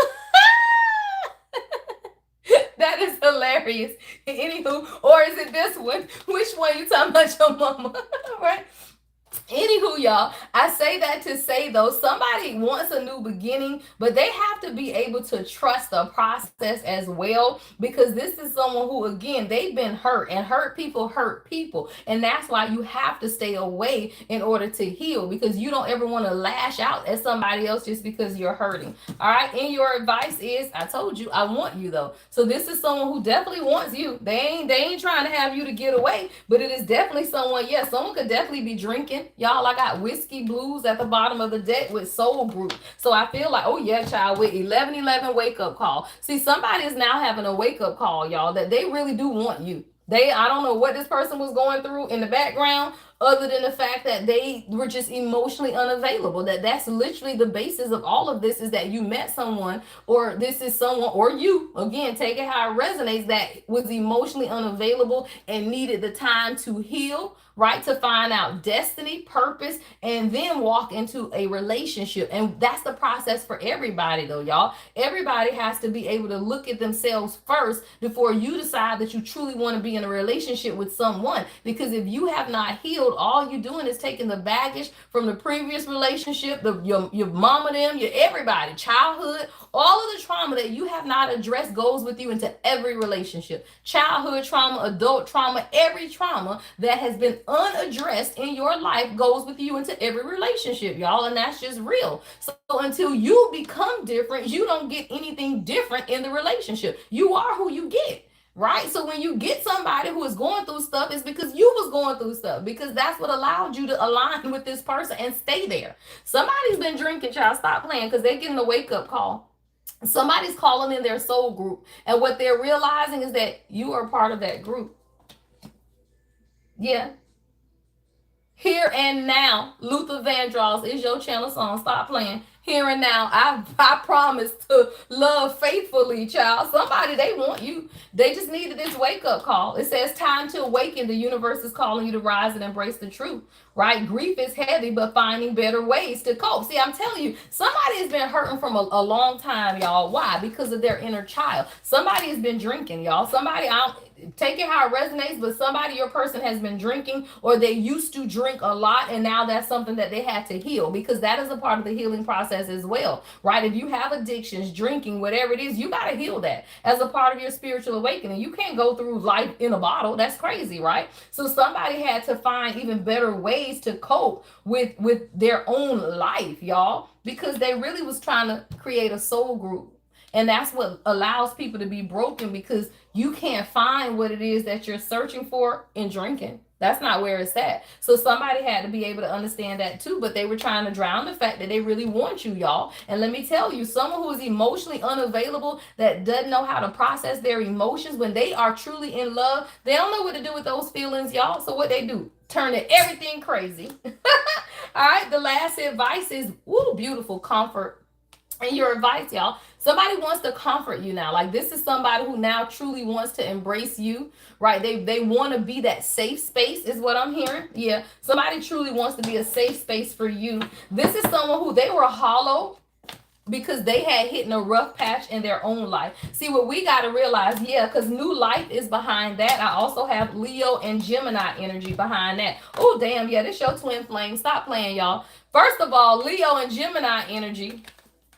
That is hilarious. Anywho, or is it this one? Which one you talking about, your mama? Right? Anywho, y'all, I say that to say though, somebody wants a new beginning, but they have to be able to trust the process as well, because this is someone who, again, they've been hurt, and hurt people, and that's why you have to stay away in order to heal, because you don't ever want to lash out at somebody else just because you're hurting. All right, and your advice is, I told you, I want you though. So this is someone who definitely wants you. They ain't trying to have you to get away, but it is definitely someone. Yes, someone could definitely be drinking. Y'all, I got Whiskey Blues at the bottom of the deck with Soul Group. So I feel like, oh yeah, child, with 1111 wake up call. See, somebody is now having a wake up call, y'all, that they really do want you. I don't know what this person was going through in the background, other than the fact that they were just emotionally unavailable. That's literally the basis of all of this, is that you met someone, or this is someone, or you, again, take it how it resonates, that was emotionally unavailable and needed the time to heal, right? To find out destiny, purpose, and then walk into a relationship. And that's the process for everybody though, y'all. Everybody has to be able to look at themselves first before you decide that you truly want to be in a relationship with someone. Because if you have not healed healed. All you doing is taking the baggage from the previous relationship, your mama, them, your everybody, childhood, all of the trauma that you have not addressed goes with you into every relationship. Childhood trauma, adult trauma, every trauma that has been unaddressed in your life goes with you into every relationship, y'all. And that's just real. So until you become different, you don't get anything different in the relationship. You are who you get. Right? So when you get somebody who is going through stuff, it's because you was going through stuff, because that's what allowed you to align with this person and stay there. Somebody's been drinking, child. Stop playing, because they're getting a wake-up call. Somebody's calling in their soul group, and what they're realizing is that you are part of that group. Yeah. Here and Now, Luther Vandross is your channel song. Stop playing. Here and Now, I promise to love faithfully, child. Somebody, they want you. They just needed this wake-up call. It says time to awaken. The universe is calling you to rise and embrace the truth, right? Grief is heavy, but finding better ways to cope. See, I'm telling you, somebody has been hurting from a long time, y'all. Why? Because of their inner child. Somebody has been drinking, y'all. Somebody, I don't take it how it resonates, but somebody, your person has been drinking, or they used to drink a lot, and now that's something that they had to heal, because that is a part of the healing process as well, right? If you have addictions, drinking, whatever it is, you got to heal that as a part of your spiritual awakening. You can't go through life in a bottle. That's crazy, right? So somebody had to find even better ways to cope with their own life, y'all, because they really was trying to create a soul group. And that's what allows people to be broken, because you can't find what it is that you're searching for in drinking. That's not where it's at. So somebody had to be able to understand that too, but they were trying to drown the fact that they really want you, y'all. And let me tell you, someone who is emotionally unavailable, that doesn't know how to process their emotions when they are truly in love, they don't know what to do with those feelings, y'all. So what they do? Turn it everything crazy. All right, the last advice is, ooh, beautiful, comfort. And your advice, y'all, somebody wants to comfort you now. Like, this is somebody who now truly wants to embrace you, right? They want to be that safe space, is what I'm hearing. Yeah, somebody truly wants to be a safe space for you. This is someone who, they were hollow because they had hit in a rough patch in their own life. See, what we got to realize, yeah, because new life is behind that. I also have Leo and Gemini energy behind that. Oh, damn, yeah, this your twin flame. Stop playing, y'all. First of all, Leo and Gemini energy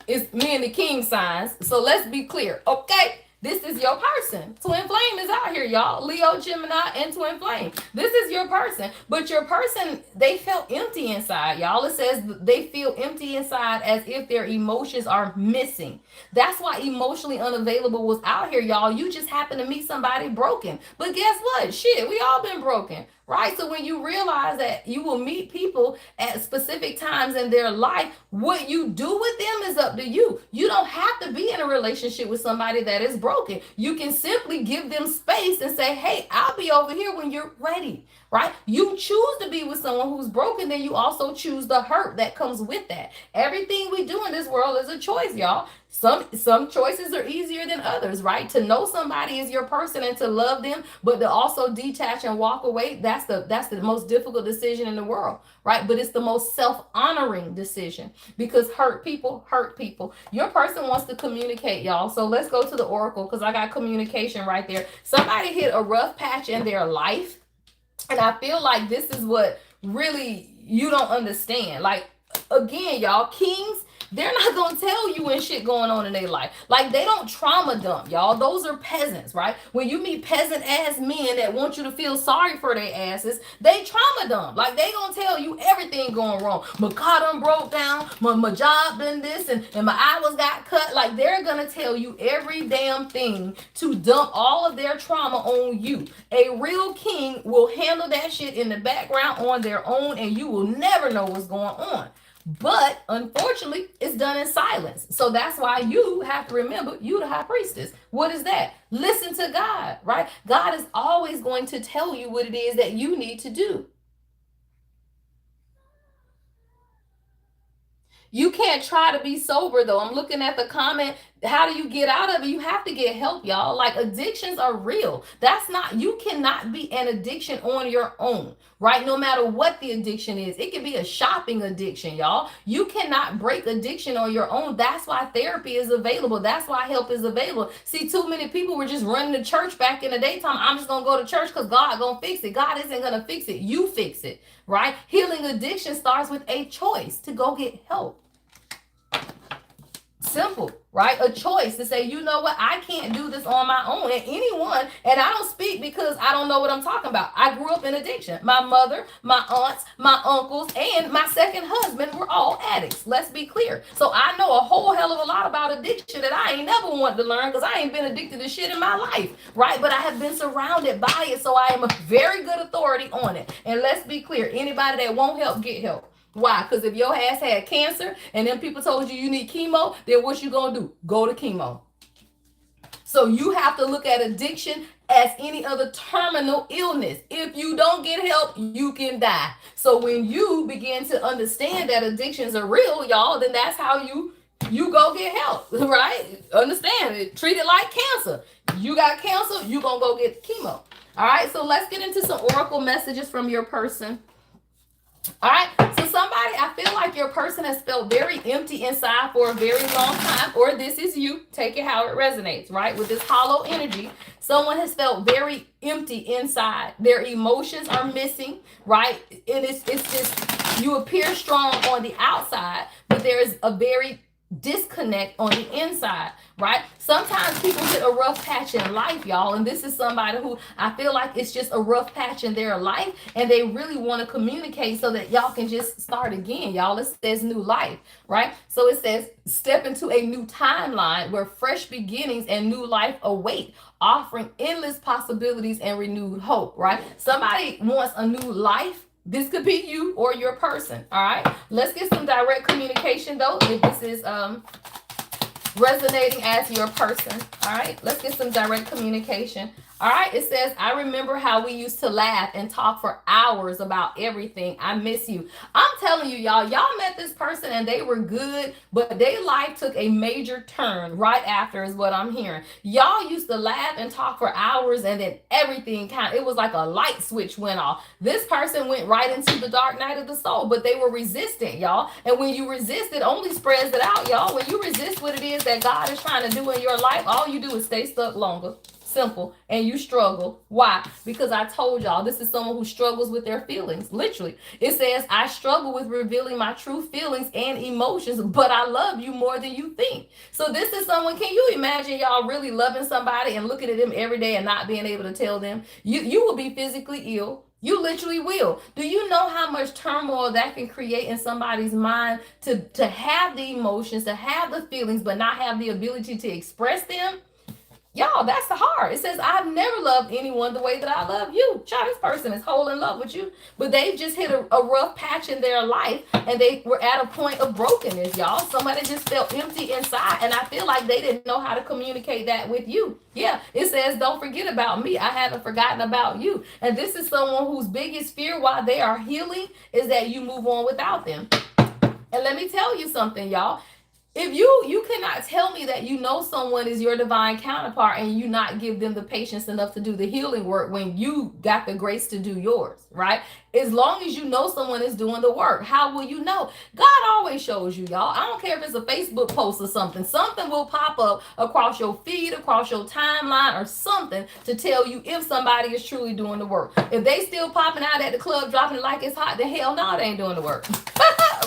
is me and the king signs. So let's be clear, okay? This is your person. Twin flame is out here, y'all. Leo, Gemini, and twin flame. This is your person. But your person, they felt empty inside, y'all. It says they feel empty inside, as if their emotions are missing. That's why emotionally unavailable was out here, y'all. You just happen to meet somebody broken. But guess what? Shit, we all been broken. Right? So when you realize that you will meet people at specific times in their life, what you do with them is up to you. You don't have to be in a relationship with somebody that is broken. You can simply give them space and say, hey, I'll be over here when you're ready. Right? You choose to be with someone who's broken, then you also choose the hurt that comes with that. Everything we do in this world is a choice, y'all. Some choices are easier than others, right? To know somebody is your person and to love them, but to also detach and walk away, that's the most difficult decision in the world, right? But it's the most self-honoring decision, because hurt people hurt people. Your person wants to communicate, y'all. So let's go to the oracle, because I got communication right there. Somebody hit a rough patch in their life, and I feel like this is what really you don't understand. Like, again, y'all, kings, they're not going to tell you when shit going on in their life. Like, they don't trauma dump, y'all. Those are peasants, right? When you meet peasant ass men that want you to feel sorry for their asses, they trauma dump. Like, they going to tell you everything going wrong. My car done broke down. My job done this, and my hours got cut. Like, they're going to tell you every damn thing to dump all of their trauma on you. A real king will handle that shit in the background on their own, and you will never know what's going on. But unfortunately, it's done in silence. So that's why you have to remember, you the high priestess. What is that? Listen to God, right? God is always going to tell you what it is that you need to do. You can't try to be sober, though. I'm looking at the comment. How do you get out of it? You have to get help, y'all. Like, addictions are real. That's not, you cannot be an addiction on your own, right? No matter what the addiction is. It can be a shopping addiction, y'all. You cannot break addiction on your own. That's why therapy is available. That's why help is available. See, too many people were just running to church back in the daytime. I'm just gonna go to church because God gonna fix it. God isn't gonna fix it. You fix it, right? Healing addiction starts with a choice to go get help. Simple, right? A choice to say, you know what, I can't do this on my own. And anyone, and I don't speak because I don't know what I'm talking about. I grew up in addiction. My mother, my aunts, my uncles, and my second husband were all addicts. Let's be clear. So I know a whole hell of a lot about addiction that I ain't never wanted to learn because I ain't been addicted to shit in my life, right? But I have been surrounded by it, so I am a very good authority on it. And let's be clear, anybody that won't help, get help. Why? Because if your ass had cancer and then people told you need chemo, then what you gonna do? Go to chemo. So you have to look at addiction as any other terminal illness. If you don't get help, you can die. So when you begin to understand that addictions are real, y'all, then that's how you go get help, right? Understand it. Treat it like cancer. You got cancer, you gonna go get chemo. All right, so let's get into some oracle messages from your person. All right, so somebody, I feel like your person has felt very empty inside for a very long time, or this is you. Take it how it resonates, right? With this hollow energy, someone has felt very empty inside. Their emotions are missing, right? And it's just, you appear strong on the outside, but there is a very disconnect on the inside, right? Sometimes people hit a rough patch in life, y'all, and this is somebody who I feel like it's just a rough patch in their life, and they really want to communicate so that y'all can just start again, y'all. It says new life, right? So it says step into a new timeline where fresh beginnings and new life await, offering endless possibilities and renewed hope, right? Somebody wants a new life. This could be you or your person. All right. Let's get some direct communication though. If this is resonating as your person. All right. Let's get some direct communication. All right. It says, I remember how we used to laugh and talk for hours about everything. I miss you. I'm telling you, y'all met this person and they were good, but their life took a major turn right after is what I'm hearing. Y'all used to laugh and talk for hours and then everything it was like a light switch went off. This person went right into the dark night of the soul, but they were resistant, y'all. And when you resist, it only spreads it out, y'all. When you resist what it is that God is trying to do in your life, all you do is stay stuck longer. Simple. And you struggle. Why? Because I told y'all this is someone who struggles with their feelings. Literally. It says, I struggle with revealing my true feelings and emotions, but I love you more than you think. So this is someone, can you imagine y'all really loving somebody and looking at them every day and not being able to tell them? You will be physically ill. You literally will. Do you know how much turmoil that can create in somebody's mind to have the emotions, to have the feelings, but not have the ability to express them? Y'all, that's the hard. It says, I've never loved anyone the way that I love you. Child, this person is whole in love with you, but they've just hit a rough patch in their life and they were at a point of brokenness, y'all. Somebody just felt empty inside, and I feel like they didn't know how to communicate that with you. Yeah, it says, don't forget about me. I haven't forgotten about you. And this is someone whose biggest fear while they are healing is that you move on without them. And let me tell you something, y'all. If you cannot tell me that you know someone is your divine counterpart and you not give them the patience enough to do the healing work when you got the grace to do yours, right? As long as you know someone is doing the work, how will you know? God always shows you, y'all. I don't care if it's a Facebook post or something. Something will pop up across your feed, across your timeline or something to tell you if somebody is truly doing the work. If they still popping out at the club dropping it like it's hot, then hell no, they ain't doing the work.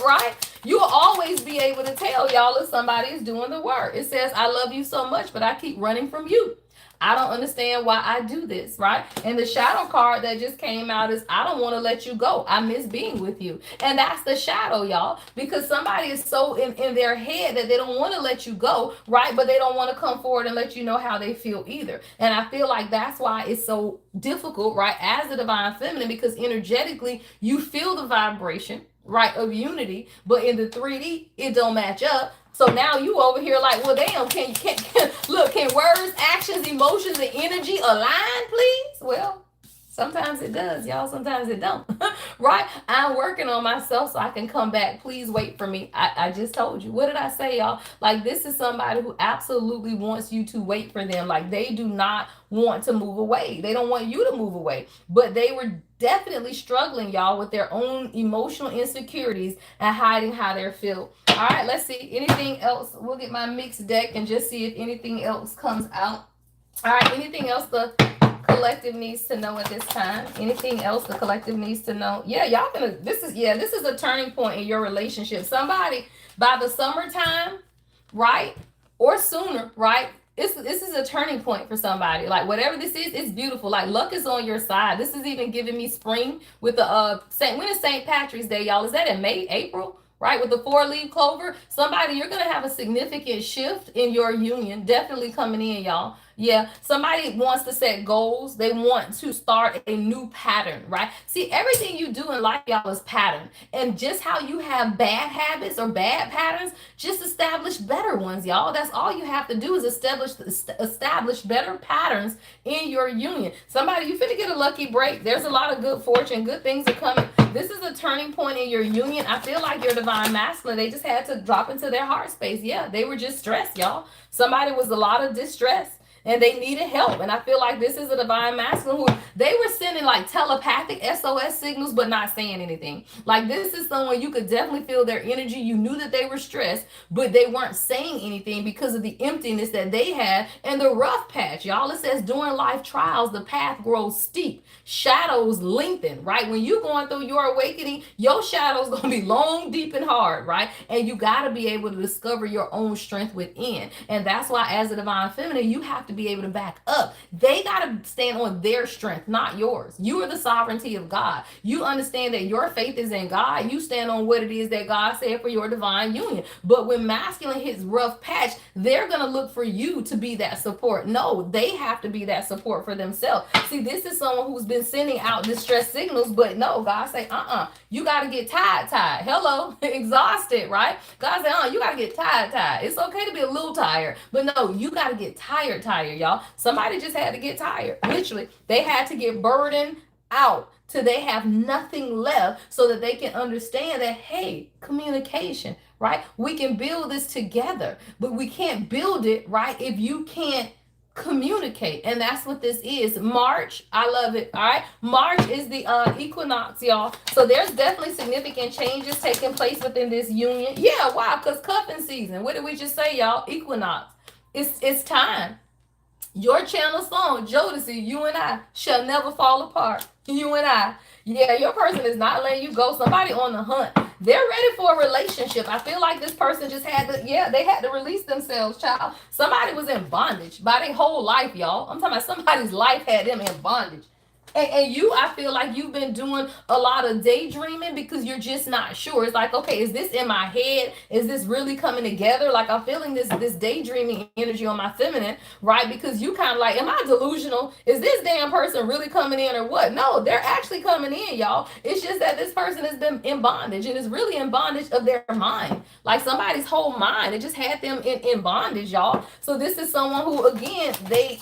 Right? You will always be able to tell y'all if somebody is doing the work. It says, I love you so much, but I keep running from you. I don't understand why I do this, right? And the shadow card that just came out is, I don't want to let you go. I miss being with you. And that's the shadow, y'all, because somebody is so in their head that they don't want to let you go, right? But they don't want to come forward and let you know how they feel either. And I feel like that's why it's so difficult, right? As the divine feminine, because energetically you feel the vibration, right, of unity, but in the 3D, it don't match up. So now you over here like, well, damn, can look, can words, actions, emotions, and energy align, please? Well, Sometimes it does, y'all. Sometimes it don't. Right? I'm working on myself so I can come back. Please wait for me. I just told you. What did I say, y'all? Like, this is somebody who absolutely wants you to wait for them. Like, they do not want to move away. They don't want you to move away. But they were definitely struggling, y'all, with their own emotional insecurities and hiding how they feel. All right, let's see. Anything else? We'll get my mixed deck and just see if anything else comes out. All right, anything else the collective needs to know at this time? Anything else the collective needs to know? Yeah, y'all gonna, this is a turning point in your relationship. Somebody by the summertime, right? Or sooner, right? This is a turning point for somebody. Like, whatever this is, it's beautiful. Like, luck is on your side. This is even giving me spring with the Saint, when is St. Patrick's Day, y'all? Is that in May, April? Right, with the 4-leaf clover, somebody, you're gonna have a significant shift in your union, definitely coming in, y'all. Yeah, somebody wants to set goals. They want to start a new pattern, right? See, everything you do in life, y'all, is pattern. And just how you have bad habits or bad patterns, just establish better ones, y'all. That's all you have to do is establish better patterns in your union. Somebody, you finna get a lucky break. There's a lot of good fortune, good things are coming. This is a turning point in your union. I feel like your divine masculine, they just had to drop into their heart space. Yeah, they were just stressed, y'all. Somebody was a lot of distress and they needed help. And I feel like this is a divine masculine who they were sending like telepathic SOS signals, but not saying anything. Like, this is someone you could definitely feel their energy. You knew that they were stressed, but they weren't saying anything because of the emptiness that they had and the rough patch. Y'all, it says during life trials, the path grows steep, shadows lengthen, right? When you're going through your awakening, your shadow's gonna be long, deep, and hard, right? And you gotta be able to discover your own strength within. And that's why, as a divine feminine, you have to be able to back up. They got to stand on their strength, not yours. You are the sovereignty of God. You understand that your faith is in God. You stand on what it is that God said for your divine union. But when masculine hits rough patch, they're going to look for you to be that support. No, they have to be that support for themselves. See, this is someone who's been sending out distress signals, but no, God say, you got to get tired. Hello, exhausted, right? God say, you got to get tired. It's okay to be a little tired, but no, you got to get tired, y'all. Somebody just had to get tired. Literally, they had to get burdened out till they have nothing left so that they can understand that, hey, communication, right? We can build this together, but we can't build it, right, if you can't communicate. And that's what this is. March, I love it. All right, March is the equinox, y'all. So there's definitely significant changes taking place within this union. Yeah, why? Because cuffing season. What did we just say, y'all? Equinox. It's time. Your channel song, Jodeci, you and I shall never fall apart. You and I. Yeah, your person is not letting you go. Somebody on the hunt. They're ready for a relationship. I feel like this person just had to, they had to release themselves, child. Somebody was in bondage by their whole life, y'all. I'm talking about somebody's life had them in bondage. And you, I feel like you've been doing a lot of daydreaming because you're just not sure. It's like, okay, is this in my head? Is this really coming together? Like, I'm feeling this daydreaming energy on my feminine, right? Because you kind of like, am I delusional? Is this damn person really coming in or what? No, they're actually coming in, y'all. It's just that this person has been in bondage and is really in bondage of their mind. Like, somebody's whole mind. It just had them in bondage, y'all. So this is someone who, again, they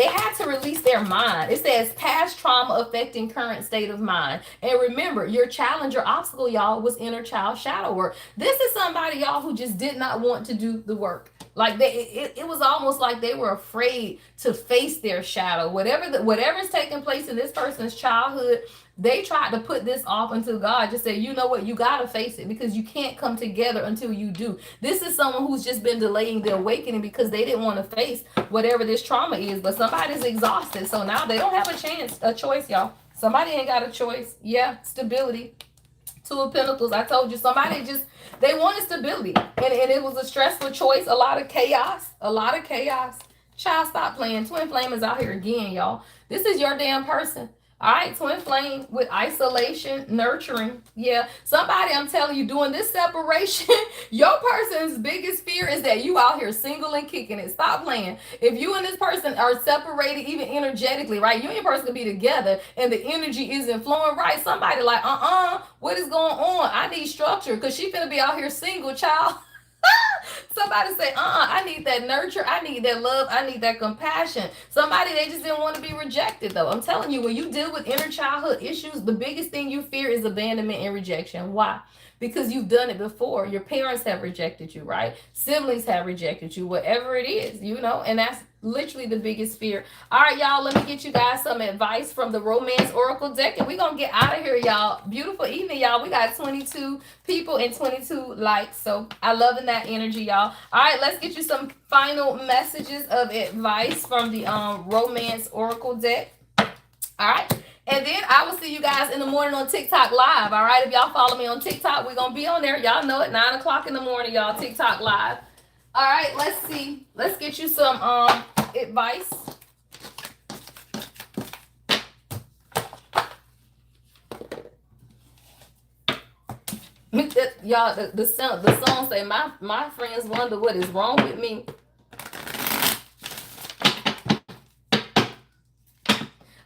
had to release their mind. It says past trauma affecting current state of mind. And remember, your challenge, your obstacle, y'all, was inner child shadow work. This is somebody, y'all, who just did not want to do the work. Like, it was almost like they were afraid to face their shadow. Whatever's taking place in this person's childhood, they tried to put this off until God just said, you know what, you got to face it because you can't come together until you do. This is someone who's just been delaying the awakening because they didn't want to face whatever this trauma is, but somebody's exhausted. So now they don't have a choice, y'all. Somebody ain't got a choice. Yeah, stability. Two of Pentacles. I told you, somebody just, they wanted stability. And it was a stressful choice. A lot of chaos. Child, stop playing. Twin flame is out here again, y'all. This is your damn person. All right, twin flame with isolation, nurturing. Yeah, somebody, I'm telling you, doing this separation, your person's biggest fear is that you out here single and kicking it. Stop playing. If you and this person are separated, even energetically, right? You and your person can be together and the energy isn't flowing right. Somebody like, what is going on? I need structure because she finna be out here single, child. Somebody say, I need that nurture, I need that love, I need that compassion. Somebody, they just didn't want to be rejected though. I'm telling you, when you deal with inner childhood issues, the biggest thing you fear is abandonment and rejection. Why? Because you've done it before. Your parents have rejected you, right? Siblings have rejected you, whatever it is, and that's literally the biggest fear. All right, y'all, let me get you guys some advice from the Romance Oracle deck, and we're going to get out of here, y'all. Beautiful evening, y'all. We got 22 people and 22 likes, so I loving that energy, y'all. All right, let's get you some final messages of advice from the Romance Oracle deck. All right. And then I will see you guys in the morning on TikTok live. All right. If y'all follow me on TikTok, we're going to be on there. Y'all know it. 9 o'clock in the morning, y'all. TikTok live. All right. Let's see. Let's get you some advice. Y'all, the song say, my friends wonder what is wrong with me.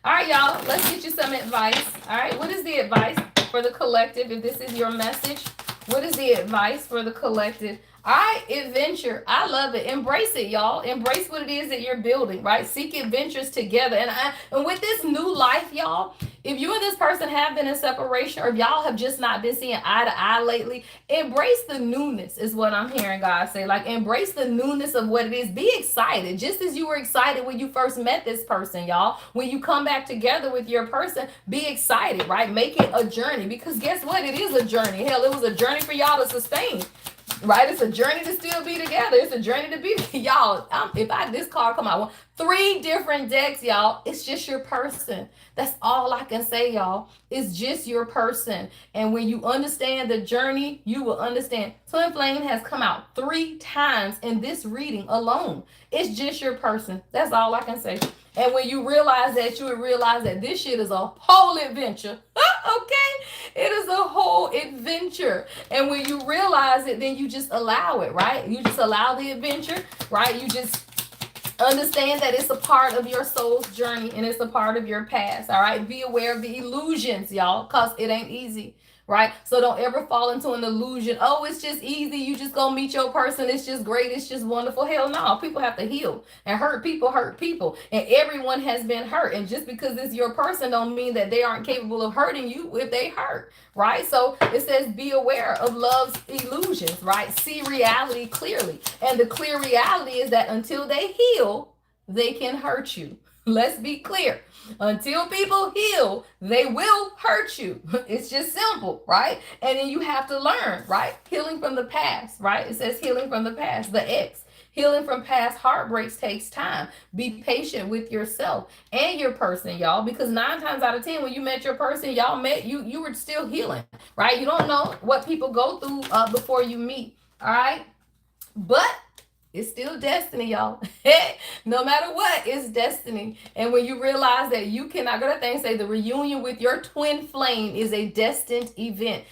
All right, y'all, let's get you some advice. All right, what is the advice for the collective? If this is your message, what is the advice for the collective? All right, adventure. I love it. Embrace it, y'all. Embrace what it is that you're building, right? Seek adventures together. And with this new life, y'all, if you and this person have been in separation, or if y'all have just not been seeing eye to eye lately, embrace the newness is what I'm hearing God say. Like, embrace the newness of what it is. Be excited, just as you were excited when you first met this person, y'all. When you come back together with your person, be excited, right? Make it a journey, because guess what? It is a journey. Hell, it was a journey for y'all to sustain. Right, it's a journey to still be together. It's a journey to be y'all. If this card come out, 3 different decks, y'all. It's just your person. That's all I can say, y'all. It's just your person. And when you understand the journey, you will understand. Twin Flame has come out 3 times in this reading alone. It's just your person. That's all I can say. And when you realize that, you would realize that this shit is a whole adventure. Okay? It is a whole adventure. And when you realize it, then you just allow it, right? You just allow the adventure, right? You just understand that it's a part of your soul's journey and it's a part of your past, all right? Be aware of the illusions, y'all, because it ain't easy. Right? So don't ever fall into an illusion. Oh, it's just easy. You just gonna meet your person. It's just great. It's just wonderful. Hell no. People have to heal. And hurt people. And everyone has been hurt. And just because it's your person don't mean that they aren't capable of hurting you if they hurt. Right? So it says be aware of love's illusions. Right? See reality clearly. And the clear reality is that until they heal, they can hurt you. Let's be clear. Until people heal, they will hurt you. It's just simple, right? And then you have to learn, right? Healing from the past, right? It says healing from the past, the X. Healing from past heartbreaks takes time. Be patient with yourself and your person, y'all, because 9 times out of 10, when you met your person, y'all met, you were still healing, right? You don't know what people go through before you meet, all right? But it's still destiny, y'all. No matter what, it's destiny. And when you realize that you cannot, go that thing say the reunion with your twin flame is a destined event.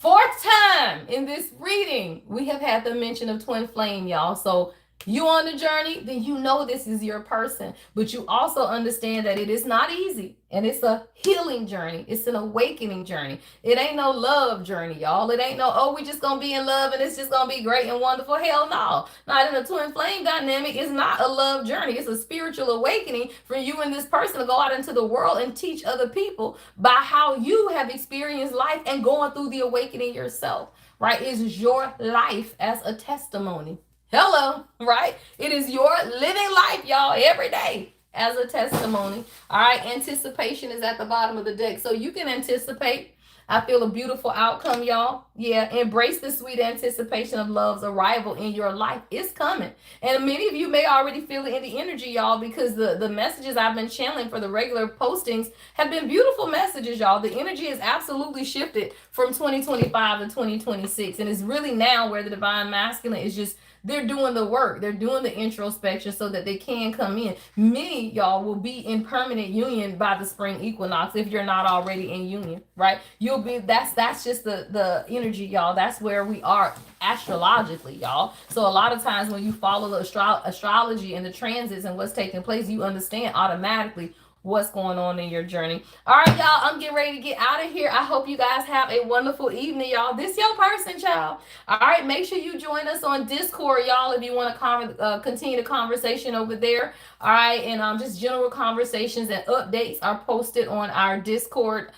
4th time in this reading, we have had the mention of twin flame, y'all. So you on the journey, then you know this is your person. But you also understand that it is not easy. And it's a healing journey. It's an awakening journey. It ain't no love journey, y'all. It ain't no, oh, we just going to be in love and it's just going to be great and wonderful. Hell no. Not in a twin flame dynamic. It's not a love journey. It's a spiritual awakening for you and this person to go out into the world and teach other people by how you have experienced life and going through the awakening yourself, right? It's your life as a testimony. Hello, right? It is your living life, y'all, every day as a testimony. All right, anticipation is at the bottom of the deck. So you can anticipate. I feel a beautiful outcome, y'all. Yeah, embrace the sweet anticipation of love's arrival in your life. It's coming. And many of you may already feel it in the energy, y'all, because the messages I've been channeling for the regular postings have been beautiful messages, y'all. The energy has absolutely shifted from 2025 to 2026. And it's really now where the divine masculine is just, they're doing the work. They're doing the introspection so that they can come in. Many y'all will be in permanent union by the spring equinox if you're not already in union, right? You'll be, that's just the energy, y'all. That's where we are astrologically, y'all. So a lot of times when you follow the astrology and the transits and what's taking place, you understand automatically what's going on in your journey. All right, y'all, I'm getting ready to get out of here. I hope you guys have a wonderful evening, y'all. This your person, child. All right, make sure you join us on Discord, y'all, if you want to continue the conversation over there. All right, and just general conversations and updates are posted on our Discord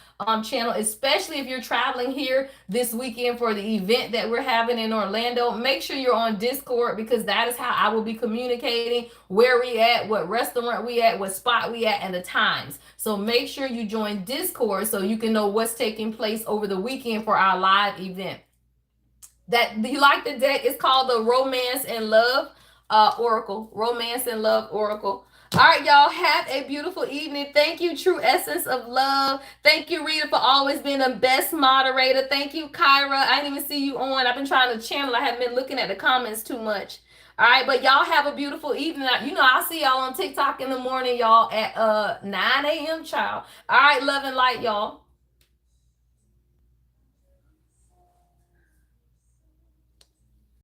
channel, especially if you're traveling here this weekend for the event that we're having in Orlando. Make sure you're on Discord because that is how I will be communicating where we at, what restaurant we at, what spot we at, and the times. So make sure you join Discord so you can know what's taking place over the weekend for our live event. That you like the deck? It's called the Romance and Love Oracle. Romance and Love Oracle. All right, y'all. Have a beautiful evening. Thank you, True Essence of Love. Thank you, Rita, for always being the best moderator. Thank you, Kyra. I didn't even see you on. I've been trying to channel. I haven't been looking at the comments too much. All right, but y'all have a beautiful evening. You know, I'll see y'all on TikTok in the morning, y'all, at 9 a.m. Child. All right, love and light, y'all.